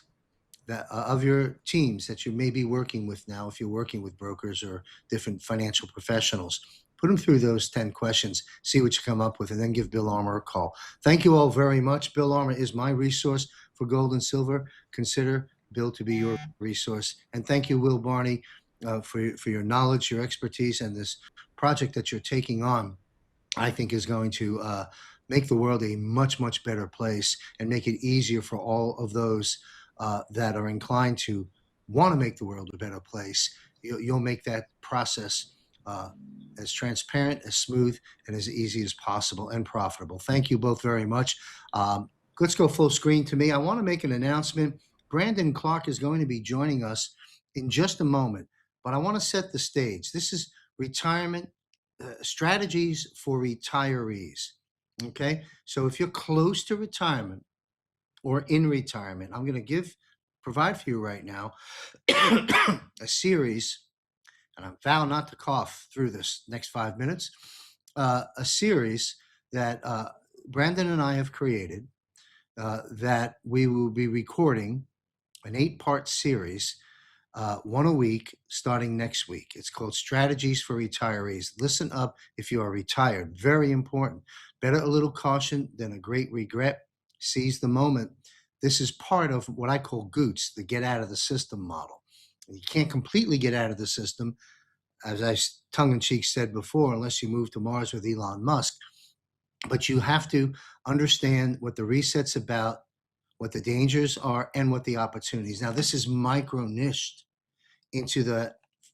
that of your teams that you may be working with now, if you're working with brokers or different financial professionals. Put them through those 10 questions, see what you come up with, and then give Bill Armour a call. Thank you all very much. Bill Armour is my resource for gold and silver. Consider Bill to be your resource. And thank you, Will Barney, for your knowledge, your expertise, and this project that you're taking on. I think is going to make the world a much, much better place and make it easier for all of those that are inclined to want to make the world a better place. You'll make that process as transparent, as smooth, and as easy as possible, and profitable. Thank you both very much. Let's go full screen to me. I want to make an announcement. Brandon Clark is going to be joining us in just a moment, but I want to set the stage. This is retirement strategies for retirees. Okay, so if you're close to retirement or in retirement, I'm going to provide for you right now a series, and I vow not to cough through this next 5 minutes, a series that Brandon and I have created that we will be recording, an 8-part series, one a week starting next week. It's called Strategies for Retirees. Listen up if you are retired. Very important. Better a little caution than a great regret. Seize the moment. This is part of what I call GOOTS, the get out of the system model. You can't completely get out of the system, as I tongue-in-cheek said before, unless you move to Mars with Elon Musk. But you have to understand what the reset's about, what the dangers are, and what the opportunities. Now, this is micro-niched into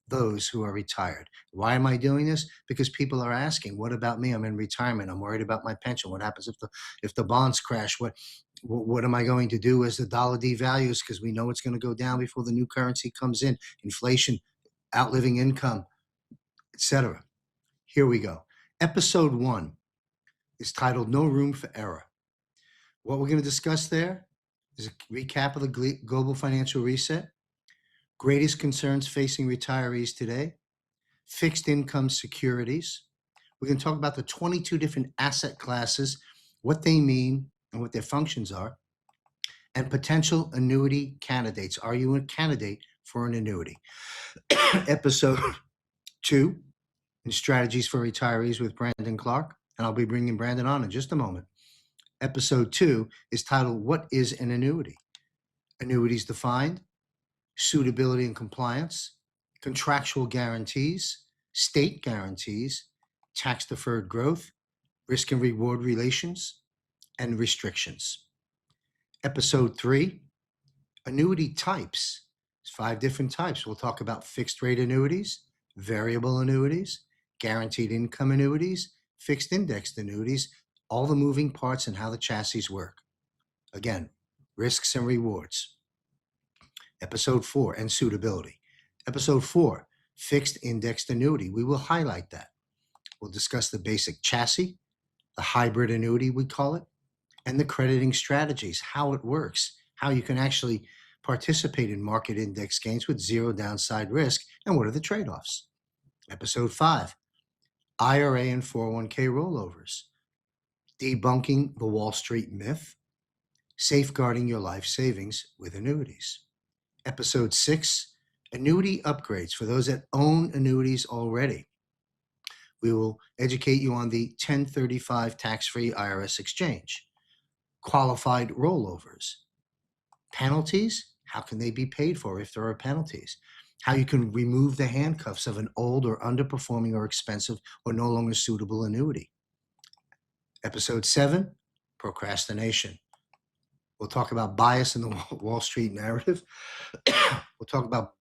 those who are retired. Why am I doing this? Because people are asking, what about me? I'm in retirement. I'm worried about my pension. What happens if the bonds crash? What am I going to do as the dollar devalues? Because we know it's going to go down before the new currency comes in. Inflation, outliving income, etc. Here we go. Episode 1 is titled No Room for Error. What we're going to discuss there is a recap of the global financial reset, greatest concerns facing retirees today, fixed income securities. We're going to talk about the 22 different asset classes, what they mean and what their functions are, and potential annuity candidates. Are you a candidate for an annuity? Episode 2 in Strategies for Retirees with Brandon Clark, and I'll be bringing Brandon on in just a moment. Episode 2 is titled, What is an Annuity? Annuities defined, suitability and compliance, contractual guarantees, state guarantees, tax-deferred growth, risk and reward relations, and restrictions. Episode 3, annuity types. There's 5 different types. We'll talk about fixed rate annuities, variable annuities, guaranteed income annuities, fixed indexed annuities, all the moving parts and how the chassis work. Again, risks and rewards. Episode 4, and suitability. Episode 4, fixed indexed annuity. We will highlight that. We'll discuss the basic chassis, the hybrid annuity, we call it, and the crediting strategies, how it works, how you can actually participate in market index gains with zero downside risk, and what are the trade-offs. Episode 5, IRA and 401k rollovers, debunking the Wall Street myth, safeguarding your life savings with annuities. Episode 6, annuity upgrades for those that own annuities already. We will educate you on the 1035 tax-free IRS exchange, qualified rollovers, penalties, how can they be paid for if there are penalties, how you can remove the handcuffs of an old or underperforming or expensive or no longer suitable annuity. Episode 7, procrastination. We'll talk about bias in the Wall Street narrative. We'll talk about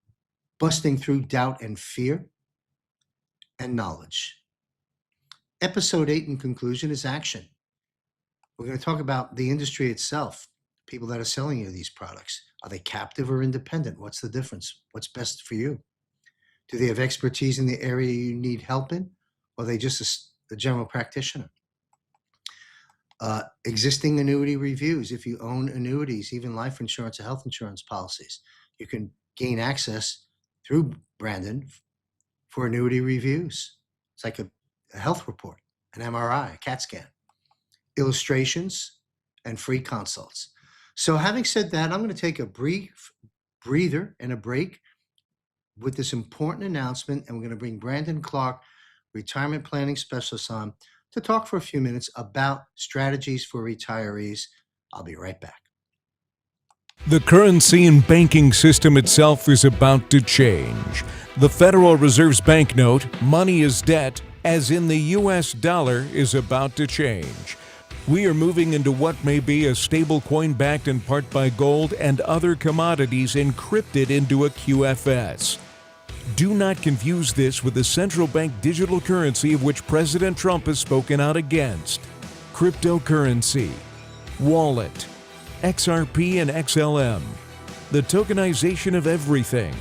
busting through doubt and fear and knowledge. Episode 8 in conclusion is action. We're going to talk about the industry itself, people that are selling you these products. Are they captive or independent? What's the difference? What's best for you? Do they have expertise in the area you need help in? Or are they just a general practitioner? Existing annuity reviews. If you own annuities, even life insurance or health insurance policies, you can gain access through Brandon for annuity reviews. It's like a health report, an MRI, a CAT scan, illustrations, and free consults. So having said that, I'm going to take a brief breather and a break with this important announcement, and we're going to bring Brandon Clark, retirement planning specialist, on to talk for a few minutes about strategies for retirees. I'll be right back. The currency and banking system itself is about to change. The Federal Reserve's banknote, money is debt, as in the US dollar, is about to change. We are moving into what may be a stable coin backed in part by gold and other commodities encrypted into a QFS. Do not confuse this with the central bank digital currency of which President Trump has spoken out against. Cryptocurrency, wallet, XRP and XLM, the tokenization of everything,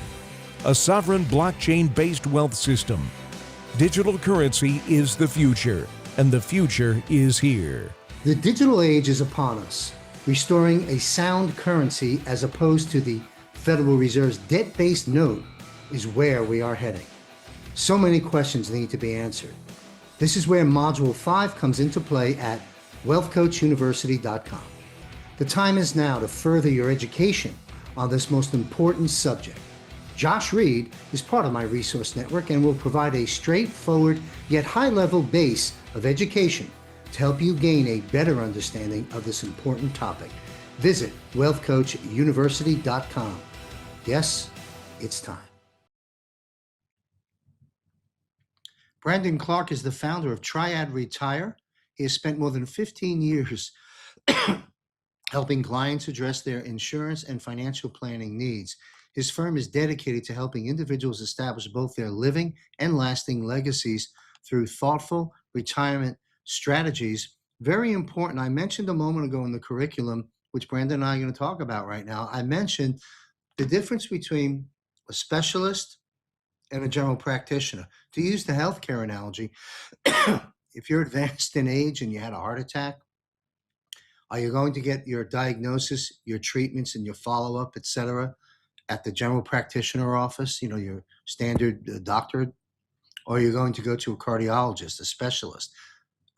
a sovereign blockchain-based wealth system. Digital currency is the future, and the future is here. The digital age is upon us, restoring a sound currency as opposed to the Federal Reserve's debt-based note is where we are heading. So many questions need to be answered. This is where Module 5 comes into play at wealthcoachuniversity.com. The time is now to further your education on this most important subject. Josh Reed is part of my resource network and will provide a straightforward yet high-level base of education to help you gain a better understanding of this important topic. Visit wealthcoachuniversity.com. Yes, it's time. Brandon Clark is the founder of Triad Retire. He has spent more than 15 years helping clients address their insurance and financial planning needs. His firm is dedicated to helping individuals establish both their living and lasting legacies through thoughtful retirement strategies. Very important. I mentioned a moment ago in the curriculum, which Brandon and I are going to talk about right now, I mentioned the difference between a specialist and a general practitioner. To use the healthcare analogy, if you're advanced in age and you had a heart attack, are you going to get your diagnosis, your treatments, and your follow-up, et cetera, at the general practitioner office, your standard doctor? Or are you going to go to a cardiologist, a specialist?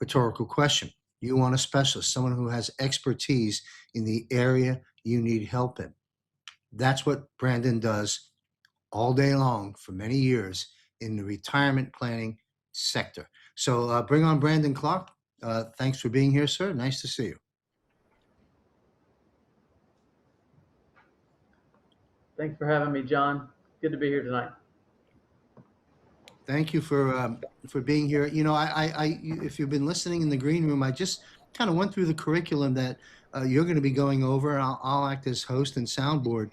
Rhetorical question. You want a specialist, someone who has expertise in the area you need help in. That's what Brandon does all day long for many years in the retirement planning sector. So bring on Brandon Clark. Thanks for being here, sir. Nice to see you. Thanks for having me, John. Good to be here tonight. Thank you for being here. You know, if you've been listening in the green room, I just kind of went through the curriculum that you're going to be going over. I'll act as host and soundboard.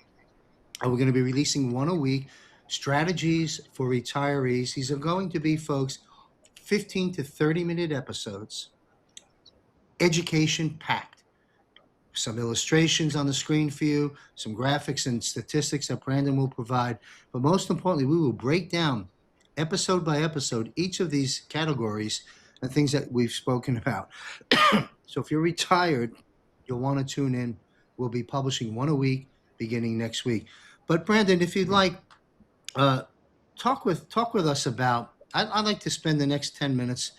We're going to be releasing one a week. Strategies for retirees. These are going to be, folks, 15 to 30-minute episodes, education packed. Some illustrations on the screen for you, some graphics and statistics that Brandon will provide. But most importantly, we will break down episode by episode each of these categories and things that we've spoken about. So if you're retired, you'll want to tune in. We'll be publishing one a week beginning next week. But Brandon, if you'd like, talk with us about. I'd like to spend the next 10 minutes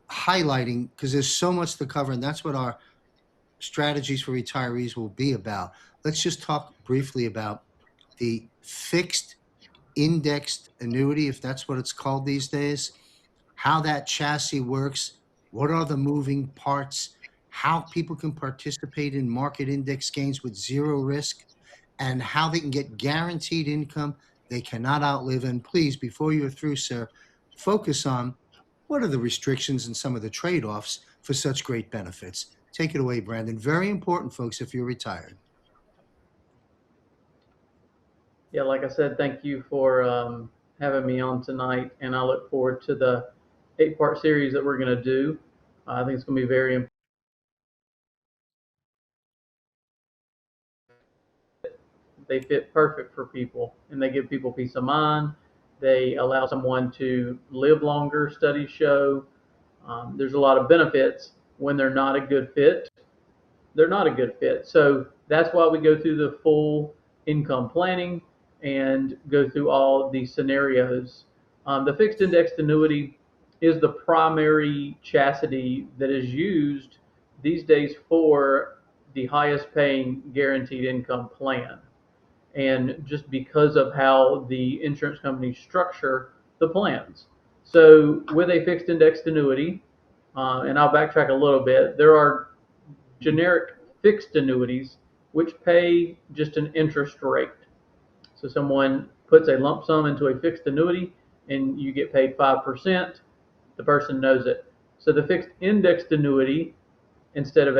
highlighting, because there's so much to cover, and that's what our strategies for retirees will be about. Let's just talk briefly about the fixed indexed annuity, if that's what it's called these days, how that chassis works, what are the moving parts, how people can participate in market index gains with zero risk, and how they can get guaranteed income they cannot outlive. And please, before you're through, sir, focus on what are the restrictions and some of the trade-offs for such great benefits. Take it away, Brandon. Very important, folks, if you're retired. Yeah, like I said, thank you for having me on tonight, and I look forward to the 8-part series that we're going to do. I think it's going to be very important. They fit perfect for people, and they give people peace of mind. They allow someone to live longer, studies show. There's a lot of benefits. When they're not a good fit, they're not a good fit. So that's why we go through the full income planning and go through all these scenarios. The fixed indexed annuity is the primary chassis that is used these days for the highest paying guaranteed income plan. And just because of how the insurance companies structure the plans. So with a fixed indexed annuity, and I'll backtrack a little bit, there are generic fixed annuities which pay just an interest rate. So someone puts a lump sum into a fixed annuity and you get paid 5%, the person knows it. So the fixed indexed annuity, instead of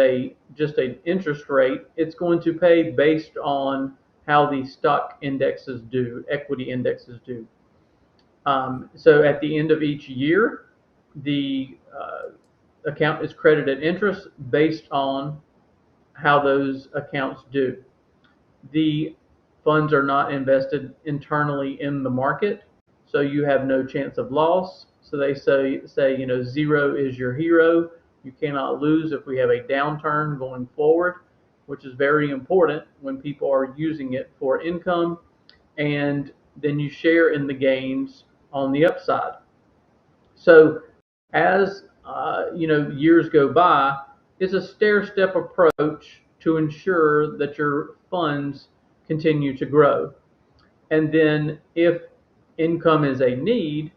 just an interest rate, it's going to pay based on how the stock indexes do, equity indexes do. So at the end of each year, the account is credited interest based on how those accounts do. The funds are not invested internally in the market, so you have no chance of loss. So they say, zero is your hero. You cannot lose if we have a downturn going forward, which is very important when people are using it for income. And then you share in the gains on the upside. So as years go by, it's a stair-step approach to ensure that your funds continue to grow. And then if income is a need,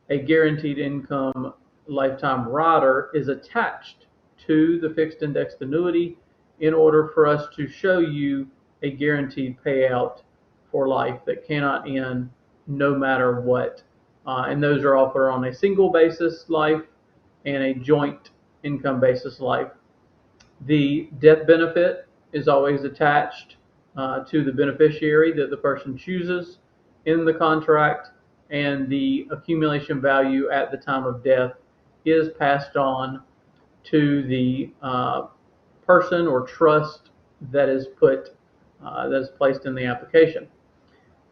a guaranteed income lifetime rider is attached to the fixed indexed annuity in order for us to show you a guaranteed payout for life that cannot end no matter what. And those are offered on a single basis life and a joint income basis life. The death benefit is always attached to the beneficiary that the person chooses in the contract, and the accumulation value at the time of death is passed on to the person or trust that is placed in the application.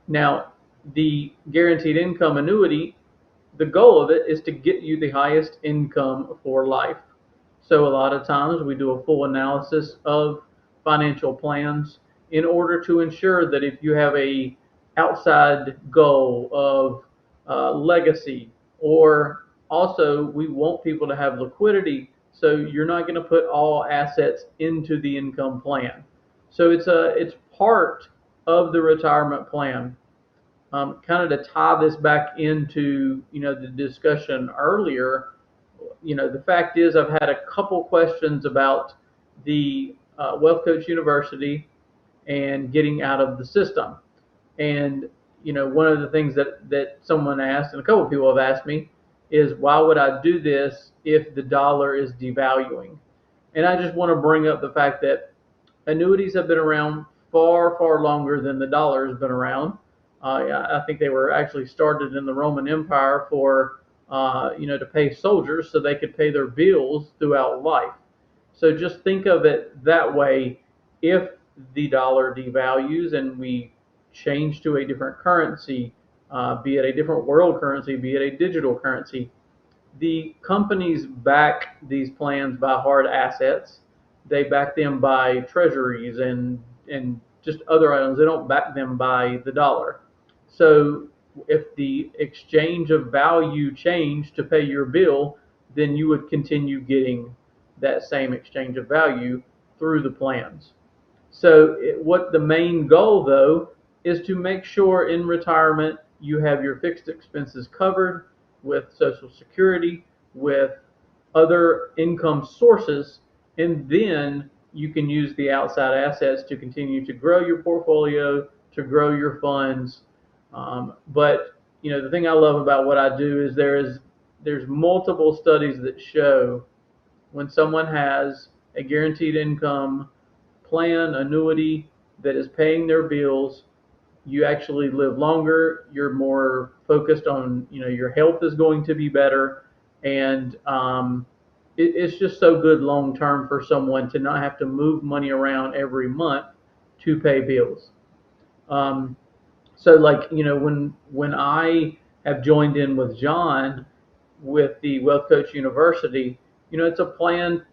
Now, the guaranteed income annuity, the goal of it is to get you the highest income for life. So a lot of times we do a full analysis of financial plans in order to ensure that if you have a outside goal of legacy, or also we want people to have liquidity, so you're not going to put all assets into the income plan. So it's part of the retirement plan. kind of to tie this back into the discussion earlier, the fact is I've had a couple questions about the Wealth Coach University and getting out of the system. And one of the things that someone asked, and a couple of people have asked me, is why would I do this if the dollar is devaluing? And I just want to bring up the fact that annuities have been around far, far longer than the dollar has been around. I think they were actually started in the Roman Empire for, to pay soldiers so they could pay their bills throughout life. So just think of it that way. If the dollar devalues and we change to a different currency, be it a different world currency, be it a digital currency, the companies back these plans by hard assets. They back them by treasuries and just other items. They don't back them by the dollar. So if the exchange of value changed to pay your bill, then you would continue getting that same exchange of value through the plans. So what the main goal though is to make sure in retirement you have your fixed expenses covered with Social Security, with other income sources, and then you can use the outside assets to continue to grow your portfolio, to grow your funds. But the thing I love about what I do is there's multiple studies that show when someone has a guaranteed income plan, annuity that is paying their bills, you actually live longer. You're more focused on, your health is going to be better. And it's just so good long term for someone to not have to move money around every month to pay bills. Um, so like, when I have joined in with John with the Wealth Coach University, it's a plan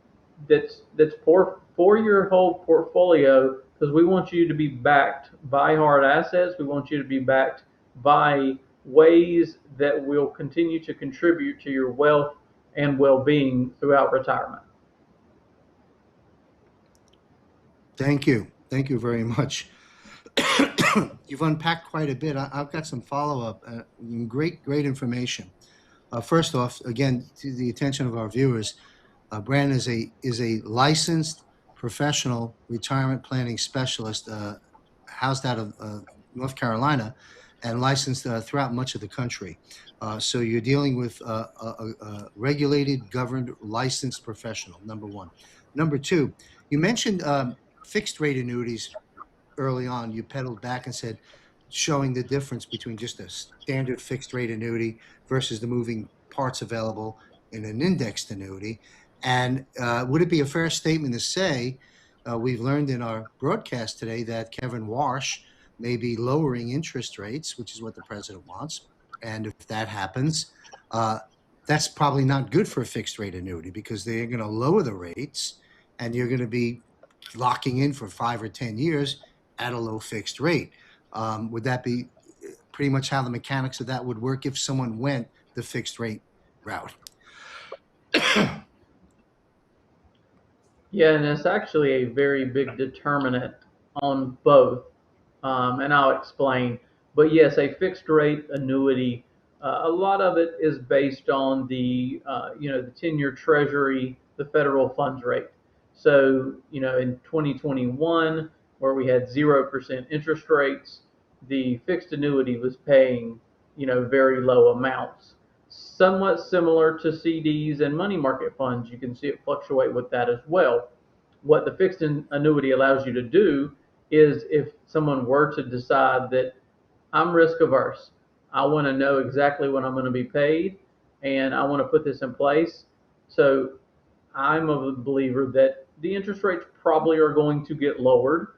that's for your whole portfolio, because we want you to be backed by hard assets. We want you to be backed by ways that will continue to contribute to your wealth and well-being throughout retirement. Thank you. Thank you very much. You've unpacked quite a bit. I've got some follow-up. Great information. First off, again, to the attention of our viewers, Brandon is a licensed professional retirement planning specialist, housed out of North Carolina, and licensed throughout much of the country. So you're dealing with a regulated, governed, licensed professional. Number one. Number two, you mentioned fixed rate annuities early on. You pedaled back and said, showing the difference between just a standard fixed rate annuity versus the moving parts available in an indexed annuity. And would it be a fair statement to say, we've learned in our broadcast today that Kevin Warsh may be lowering interest rates, which is what the president wants. And if that happens, that's probably not good for a fixed rate annuity, because they're going to lower the rates and you're going to be locking in for 5 or 10 years at a low fixed rate. Would that be pretty much how the mechanics of that would work if someone went the fixed rate route? Yeah, and it's actually a very big determinant on both, and I'll explain. But yes, a fixed rate annuity, a lot of it is based on the 10-year Treasury, the federal funds rate. So in 2021, where we had 0% interest rates, the fixed annuity was paying very low amounts. Somewhat similar to CDs and money market funds, you can see it fluctuate with that as well. What the fixed annuity allows you to do is, if someone were to decide that I'm risk averse, I want to know exactly what I'm going to be paid, and I want to put this in place. So I'm a believer that the interest rates probably are going to get lowered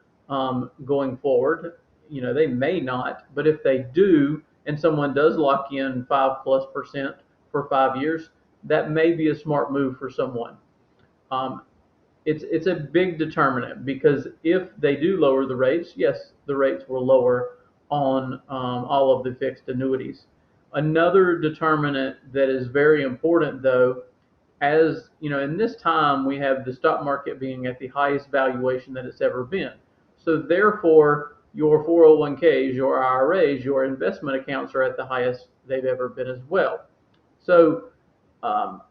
going forward. They may not, but if they do, and someone does lock in 5+% for 5 years, that may be a smart move for someone. Um, it's a big determinant, because if they do lower the rates, yes, the rates will lower on all of the fixed annuities. Another determinant that is very important, though, as in this time we have the stock market being at the highest valuation that it's ever been. So therefore, your 401ks, your IRAs, your investment accounts are at the highest they've ever been as well. So, um,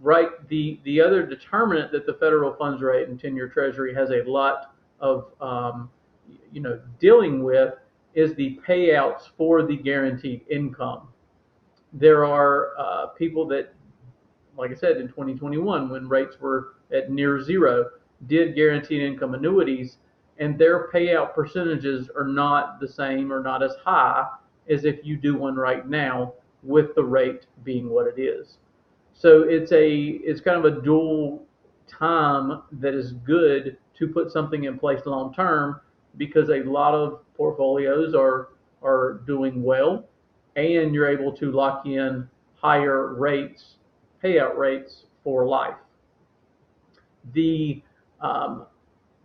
right, the other determinant that the federal funds rate and 10-year Treasury has a lot of dealing with is the payouts for the guaranteed income. There are people that, like I said, in 2021, when rates were at near zero, did guaranteed income annuities, and their payout percentages are not the same or not as high as if you do one right now with the rate being what it is. So it's kind of a dual time that is good to put something in place long term, because a lot of portfolios are doing well, and you're able to lock in higher rates, payout rates for life. The um,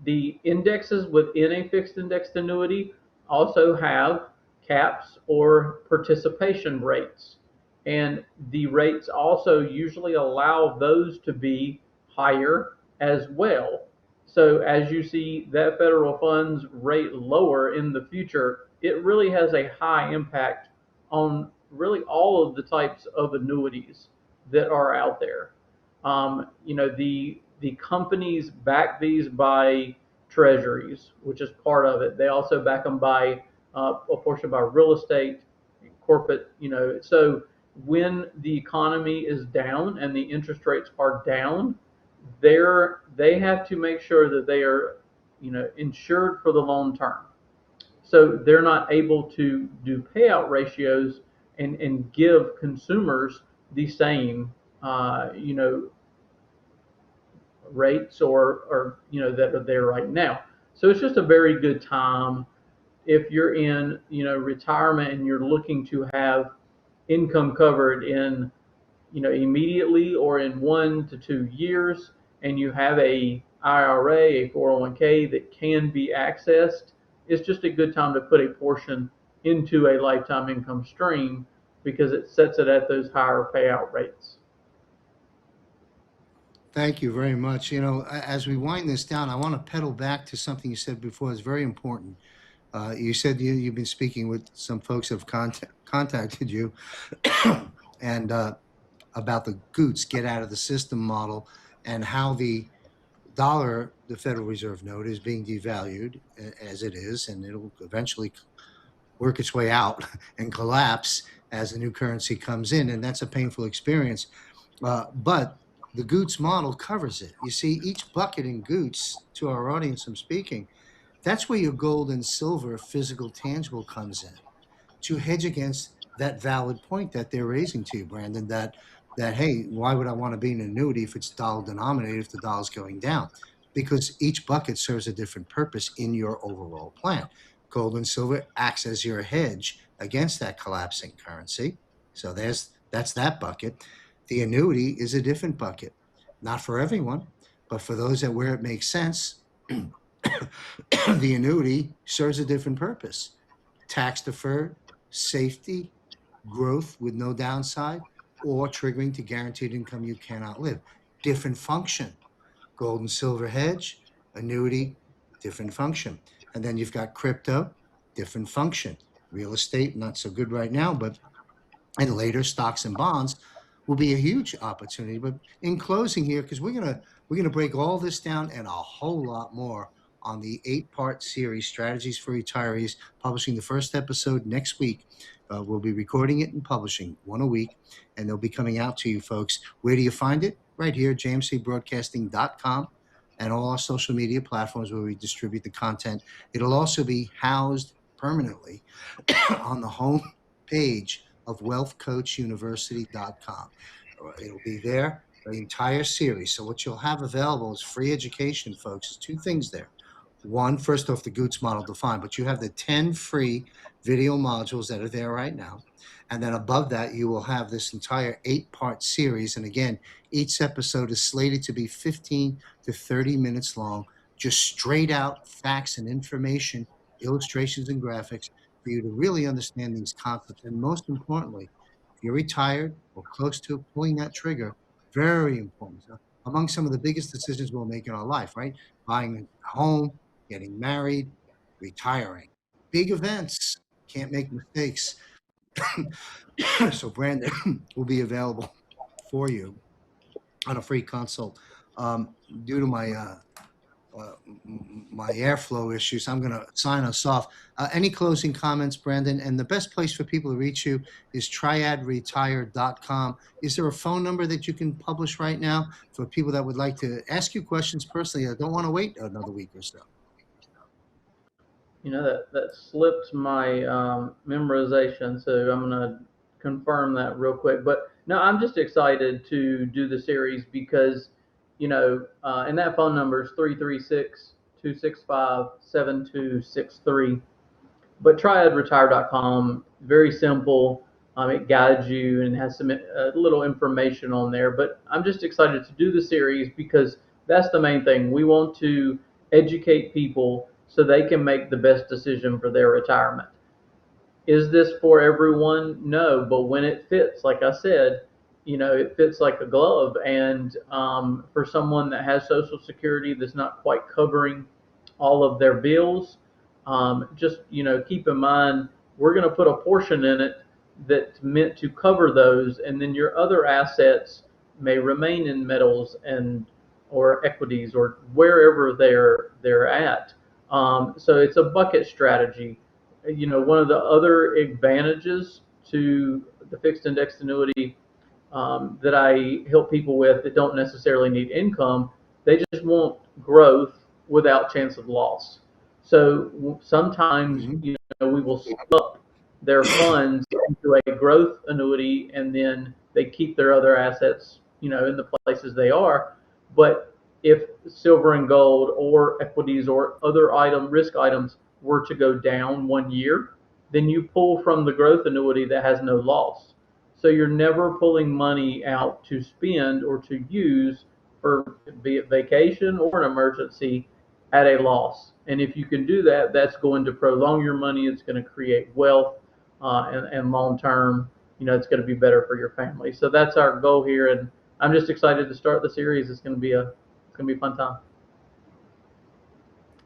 the indexes within a fixed indexed annuity also have caps or participation rates. And the rates also usually allow those to be higher as well. So as you see that federal funds rate lower in the future, it really has a high impact on really all of the types of annuities that are out there. The companies back these by treasuries, which is part of it. They also back them by a portion by real estate, corporate. So when the economy is down and the interest rates are down, they have to make sure that they are, insured for the long term. So they're not able to do payout ratios and give consumers the same, rates or that are there right now. So it's just a very good time if you're in retirement and you're looking to have income covered in immediately or in 1 to 2 years, and you have a IRA, a 401k that can be accessed. It's just a good time to put a portion into a lifetime income stream because it sets it at those higher payout rates. Thank you very much. As we wind this down, I want to pedal back to something you said before. It's very important. You said you've been speaking with some folks who have contacted you and about the GOOTS, get out of the system model, and how the dollar, the Federal Reserve note, is being devalued as it is, and it'll eventually work its way out and collapse as the new currency comes in. And that's a painful experience. But the GOOTS model covers it. You see, each bucket in GOOTS, to our audience I'm speaking, that's where your gold and silver physical tangible comes in to hedge against that valid point that they're raising to you, Brandon, that hey, why would I want to be in an annuity if it's dollar denominated, if the dollar's going down? Because each bucket serves a different purpose in your overall plan. Gold and silver acts as your hedge against that collapsing currency. So that's that bucket. The annuity is a different bucket. Not for everyone, but for those that where it makes sense, the annuity serves a different purpose. Tax deferred, safety, growth with no downside, or triggering to guaranteed income you cannot live. Different function. Gold and silver hedge, annuity, different function. And then you've got crypto, different function. Real estate, not so good right now, but and later stocks and bonds will be a huge opportunity. But in closing here, because we're gonna break all this down and a whole lot more on the 8-part series, Strategies for Retirees, publishing the first episode next week. We'll be recording it and publishing one a week, and they'll be coming out to you folks. Where do you find it? Right here, jmcbroadcasting.com, and all our social media platforms where we distribute the content. It'll also be housed permanently on the home page of wealthcoachuniversity.com. It'll be there, the entire series. So what you'll have available is free education, folks. There's two things there. One, first off, the GOOTS model defined, but you have the 10 free video modules that are there right now. And then above that, you will have this entire 8-part series. And again, each episode is slated to be 15 to 30 minutes long, just straight out facts and information, illustrations and graphics for you to really understand these concepts. And most importantly, if you're retired or close to pulling that trigger, very important. So among some of the biggest decisions we'll make in our life, right? Buying a home, getting married, retiring. Big events, can't make mistakes. So Brandon will be available for you on a free consult. Due to my airflow issues, I'm going to sign us off. Any closing comments, Brandon? And the best place for people to reach you is triadretire.com. Is there a phone number that you can publish right now for people that would like to ask you questions personally that don't want to wait another week or so? You know, that slipped my memorization, so I'm gonna confirm that real quick. But no, I'm just excited to do the series because, and that phone number is 336-265-7263. But triadretire.com, very simple. It guides you and has some little information on there. But I'm just excited to do the series because that's the main thing. We want to educate people so they can make the best decision for their retirement. Is this for everyone? No, but when it fits, like I said, it fits like a glove. And for someone that has Social Security that's not quite covering all of their bills, just keep in mind we're going to put a portion in it that's meant to cover those, and then your other assets may remain in metals and or equities or wherever they're at. So it's a bucket strategy. One of the other advantages to the fixed index annuity that I help people with that don't necessarily need income, they just want growth without chance of loss. So sometimes, we will split up their funds into a growth annuity and then they keep their other assets, in the places they are. But if silver and gold or equities or other risk items were to go down 1 year, then you pull from the growth annuity that has no loss. So you're never pulling money out to spend or to use for be it vacation or an emergency at a loss. And if you can do that, that's going to prolong your money. It's going to create wealth, and long term, it's going to be better for your family. So that's our goal here, and I'm just excited to start the series. It's going to be a fun time.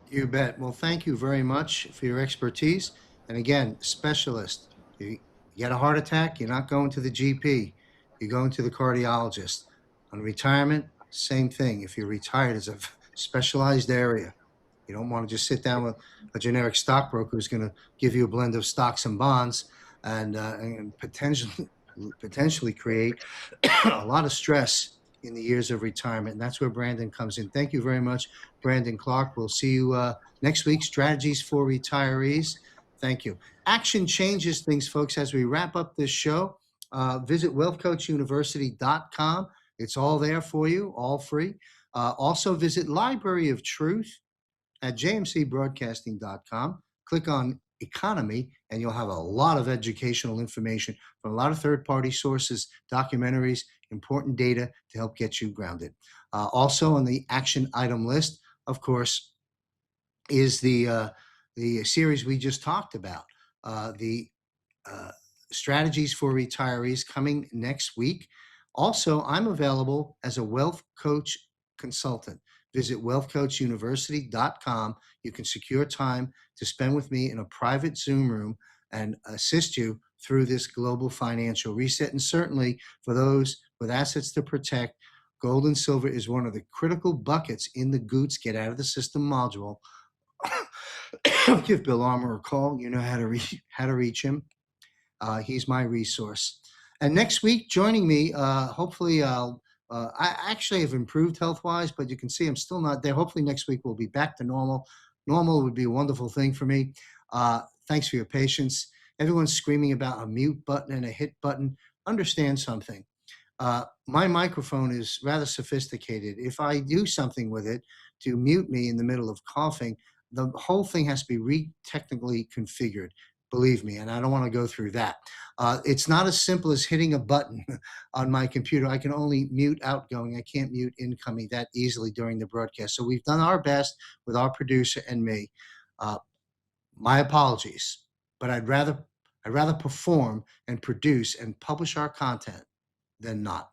You bet. Well, thank you very much for your expertise. And again, specialist. You get a heart attack, you're not going to the GP. You're going to the cardiologist. On retirement, same thing. If you're retired, it's a specialized area. You don't want to just sit down with a generic stockbroker who's going to give you a blend of stocks and bonds and potentially create a lot of stress in the years of retirement. And that's where Brandon comes in. Thank you very much, Brandon Clark. We'll see you next week. Strategies for Retirees. Thank you. Action changes things, folks. As we wrap up this show, visit wealthcoachuniversity.com. It's all there for you, all free. Also visit Library of Truth at jmcbroadcasting.com. Click on economy and you'll have a lot of educational information from a lot of third-party sources, documentaries, important data to help get you grounded. Also on the action item list, of course, is the series we just talked about, the strategies for retirees, coming next week. Also, I'm available as a wealth coach consultant. Visit wealthcoachuniversity.com. You can secure time to spend with me in a private Zoom room and assist you through this global financial reset. And certainly for those with assets to protect, gold and silver is one of the critical buckets in the GOOTS Get Out of the System module. Give Bill Armour a call. You know how to reach him. He's my resource. And next week, joining me, hopefully I actually have improved health-wise, but you can see I'm still not there. Hopefully next week we'll be back to normal. Normal would be a wonderful thing for me. Thanks for your patience. Everyone's screaming about a mute button and a hit button. Understand something. My microphone is rather sophisticated. If I do something with it to mute me in the middle of coughing, the whole thing has to be technically configured. Believe me, and I don't want to go through that. It's not as simple as hitting a button on my computer. I can only mute outgoing. I can't mute incoming that easily during the broadcast. So we've done our best with our producer and me. My apologies, but I'd rather perform and produce and publish our content than not.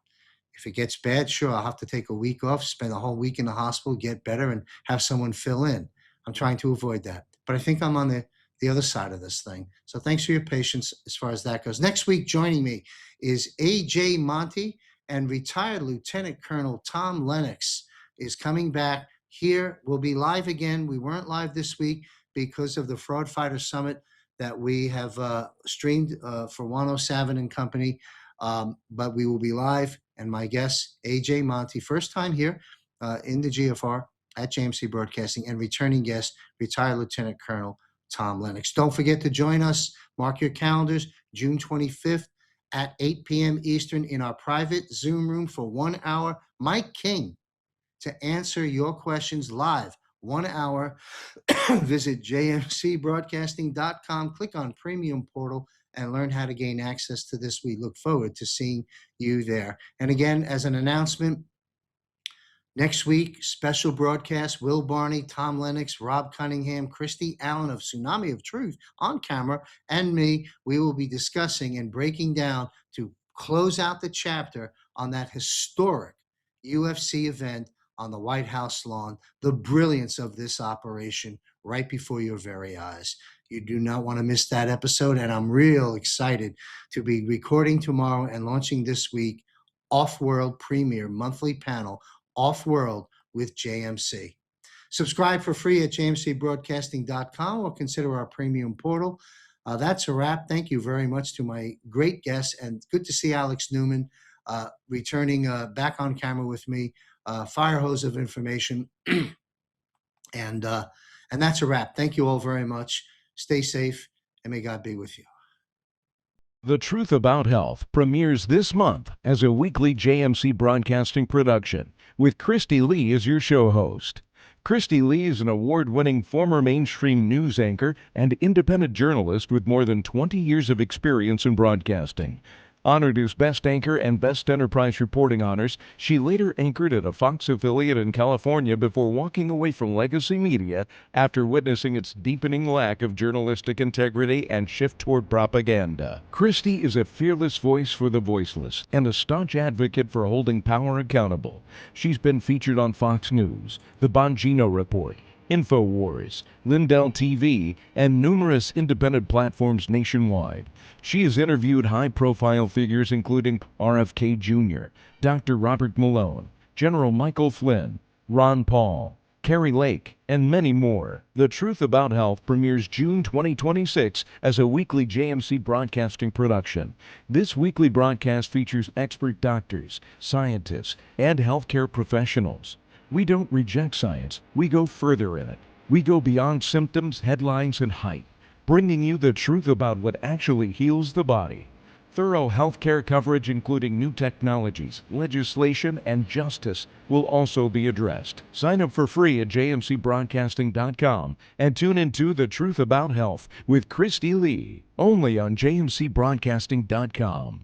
If it gets bad, sure, I'll have to take a week off, spend a whole week in the hospital, get better, and have someone fill in. I'm trying to avoid that. but I think I'm on the other side of this thing. So thanks for your patience as far as that goes. Next week, joining me is A.J. Monty, and retired Lieutenant Colonel Tom Lennox is coming back here. We'll be live again. We weren't live this week because of the Fraud Fighter Summit that we have streamed for 107 and company. But we will be live, and my guest, A.J. Monty, first time here in the GFR at JMC Broadcasting, and returning guest, retired Lieutenant Colonel Tom Lennox. Don't forget to join us. Mark your calendars, June 25th at 8 p.m. Eastern in our private Zoom room for 1 hour. Mike King to answer your questions live, 1 hour. Visit jmcbroadcasting.com, click on Premium Portal, and learn how to gain access to this. We look forward to seeing you there. And again, as an announcement, next week, special broadcast, Will Barney, Tom Lennox, Rob Cunningham, Christy Allen of Tsunami of Truth on camera, and me. We will be discussing and breaking down to close out the chapter on that historic UFC event on the White House lawn, the brilliance of this operation right before your very eyes. You do not want to miss that episode, and I'm real excited to be recording tomorrow and launching this week Off-World Premier monthly panel, Off-World with JMC. Subscribe for free at jmcbroadcasting.com or consider our premium portal. That's a wrap. Thank you very much to my great guests, and good to see Alex Newman returning back on camera with me. Fire hose of information. And that's a wrap. Thank you all very much. Stay safe, and may God be with you. The Truth About Health premieres this month as a weekly JMC Broadcasting production, with Christy Lee as your show host. Christy Lee is an award-winning former mainstream news anchor and independent journalist with more than 20 years of experience in broadcasting. Honored as Best Anchor and Best Enterprise Reporting honors, she later anchored at a Fox affiliate in California before walking away from legacy media after witnessing its deepening lack of journalistic integrity and shift toward propaganda. Christy is a fearless voice for the voiceless and a staunch advocate for holding power accountable. She's been featured on Fox News, The Bongino Report, InfoWars, Lindell TV, and numerous independent platforms nationwide. She has interviewed high-profile figures including RFK Jr., Dr. Robert Malone, General Michael Flynn, Ron Paul, Carrie Lake, and many more. The Truth About Health premieres June 2026 as a weekly JMC Broadcasting production. This weekly broadcast features expert doctors, scientists, and healthcare professionals. We don't reject science, we go further in it. We go beyond symptoms, headlines, and hype, bringing you the truth about what actually heals the body. Thorough healthcare coverage, including new technologies, legislation, and justice, will also be addressed. Sign up for free at jmcbroadcasting.com and tune into The Truth About Health with Christy Lee, only on jmcbroadcasting.com.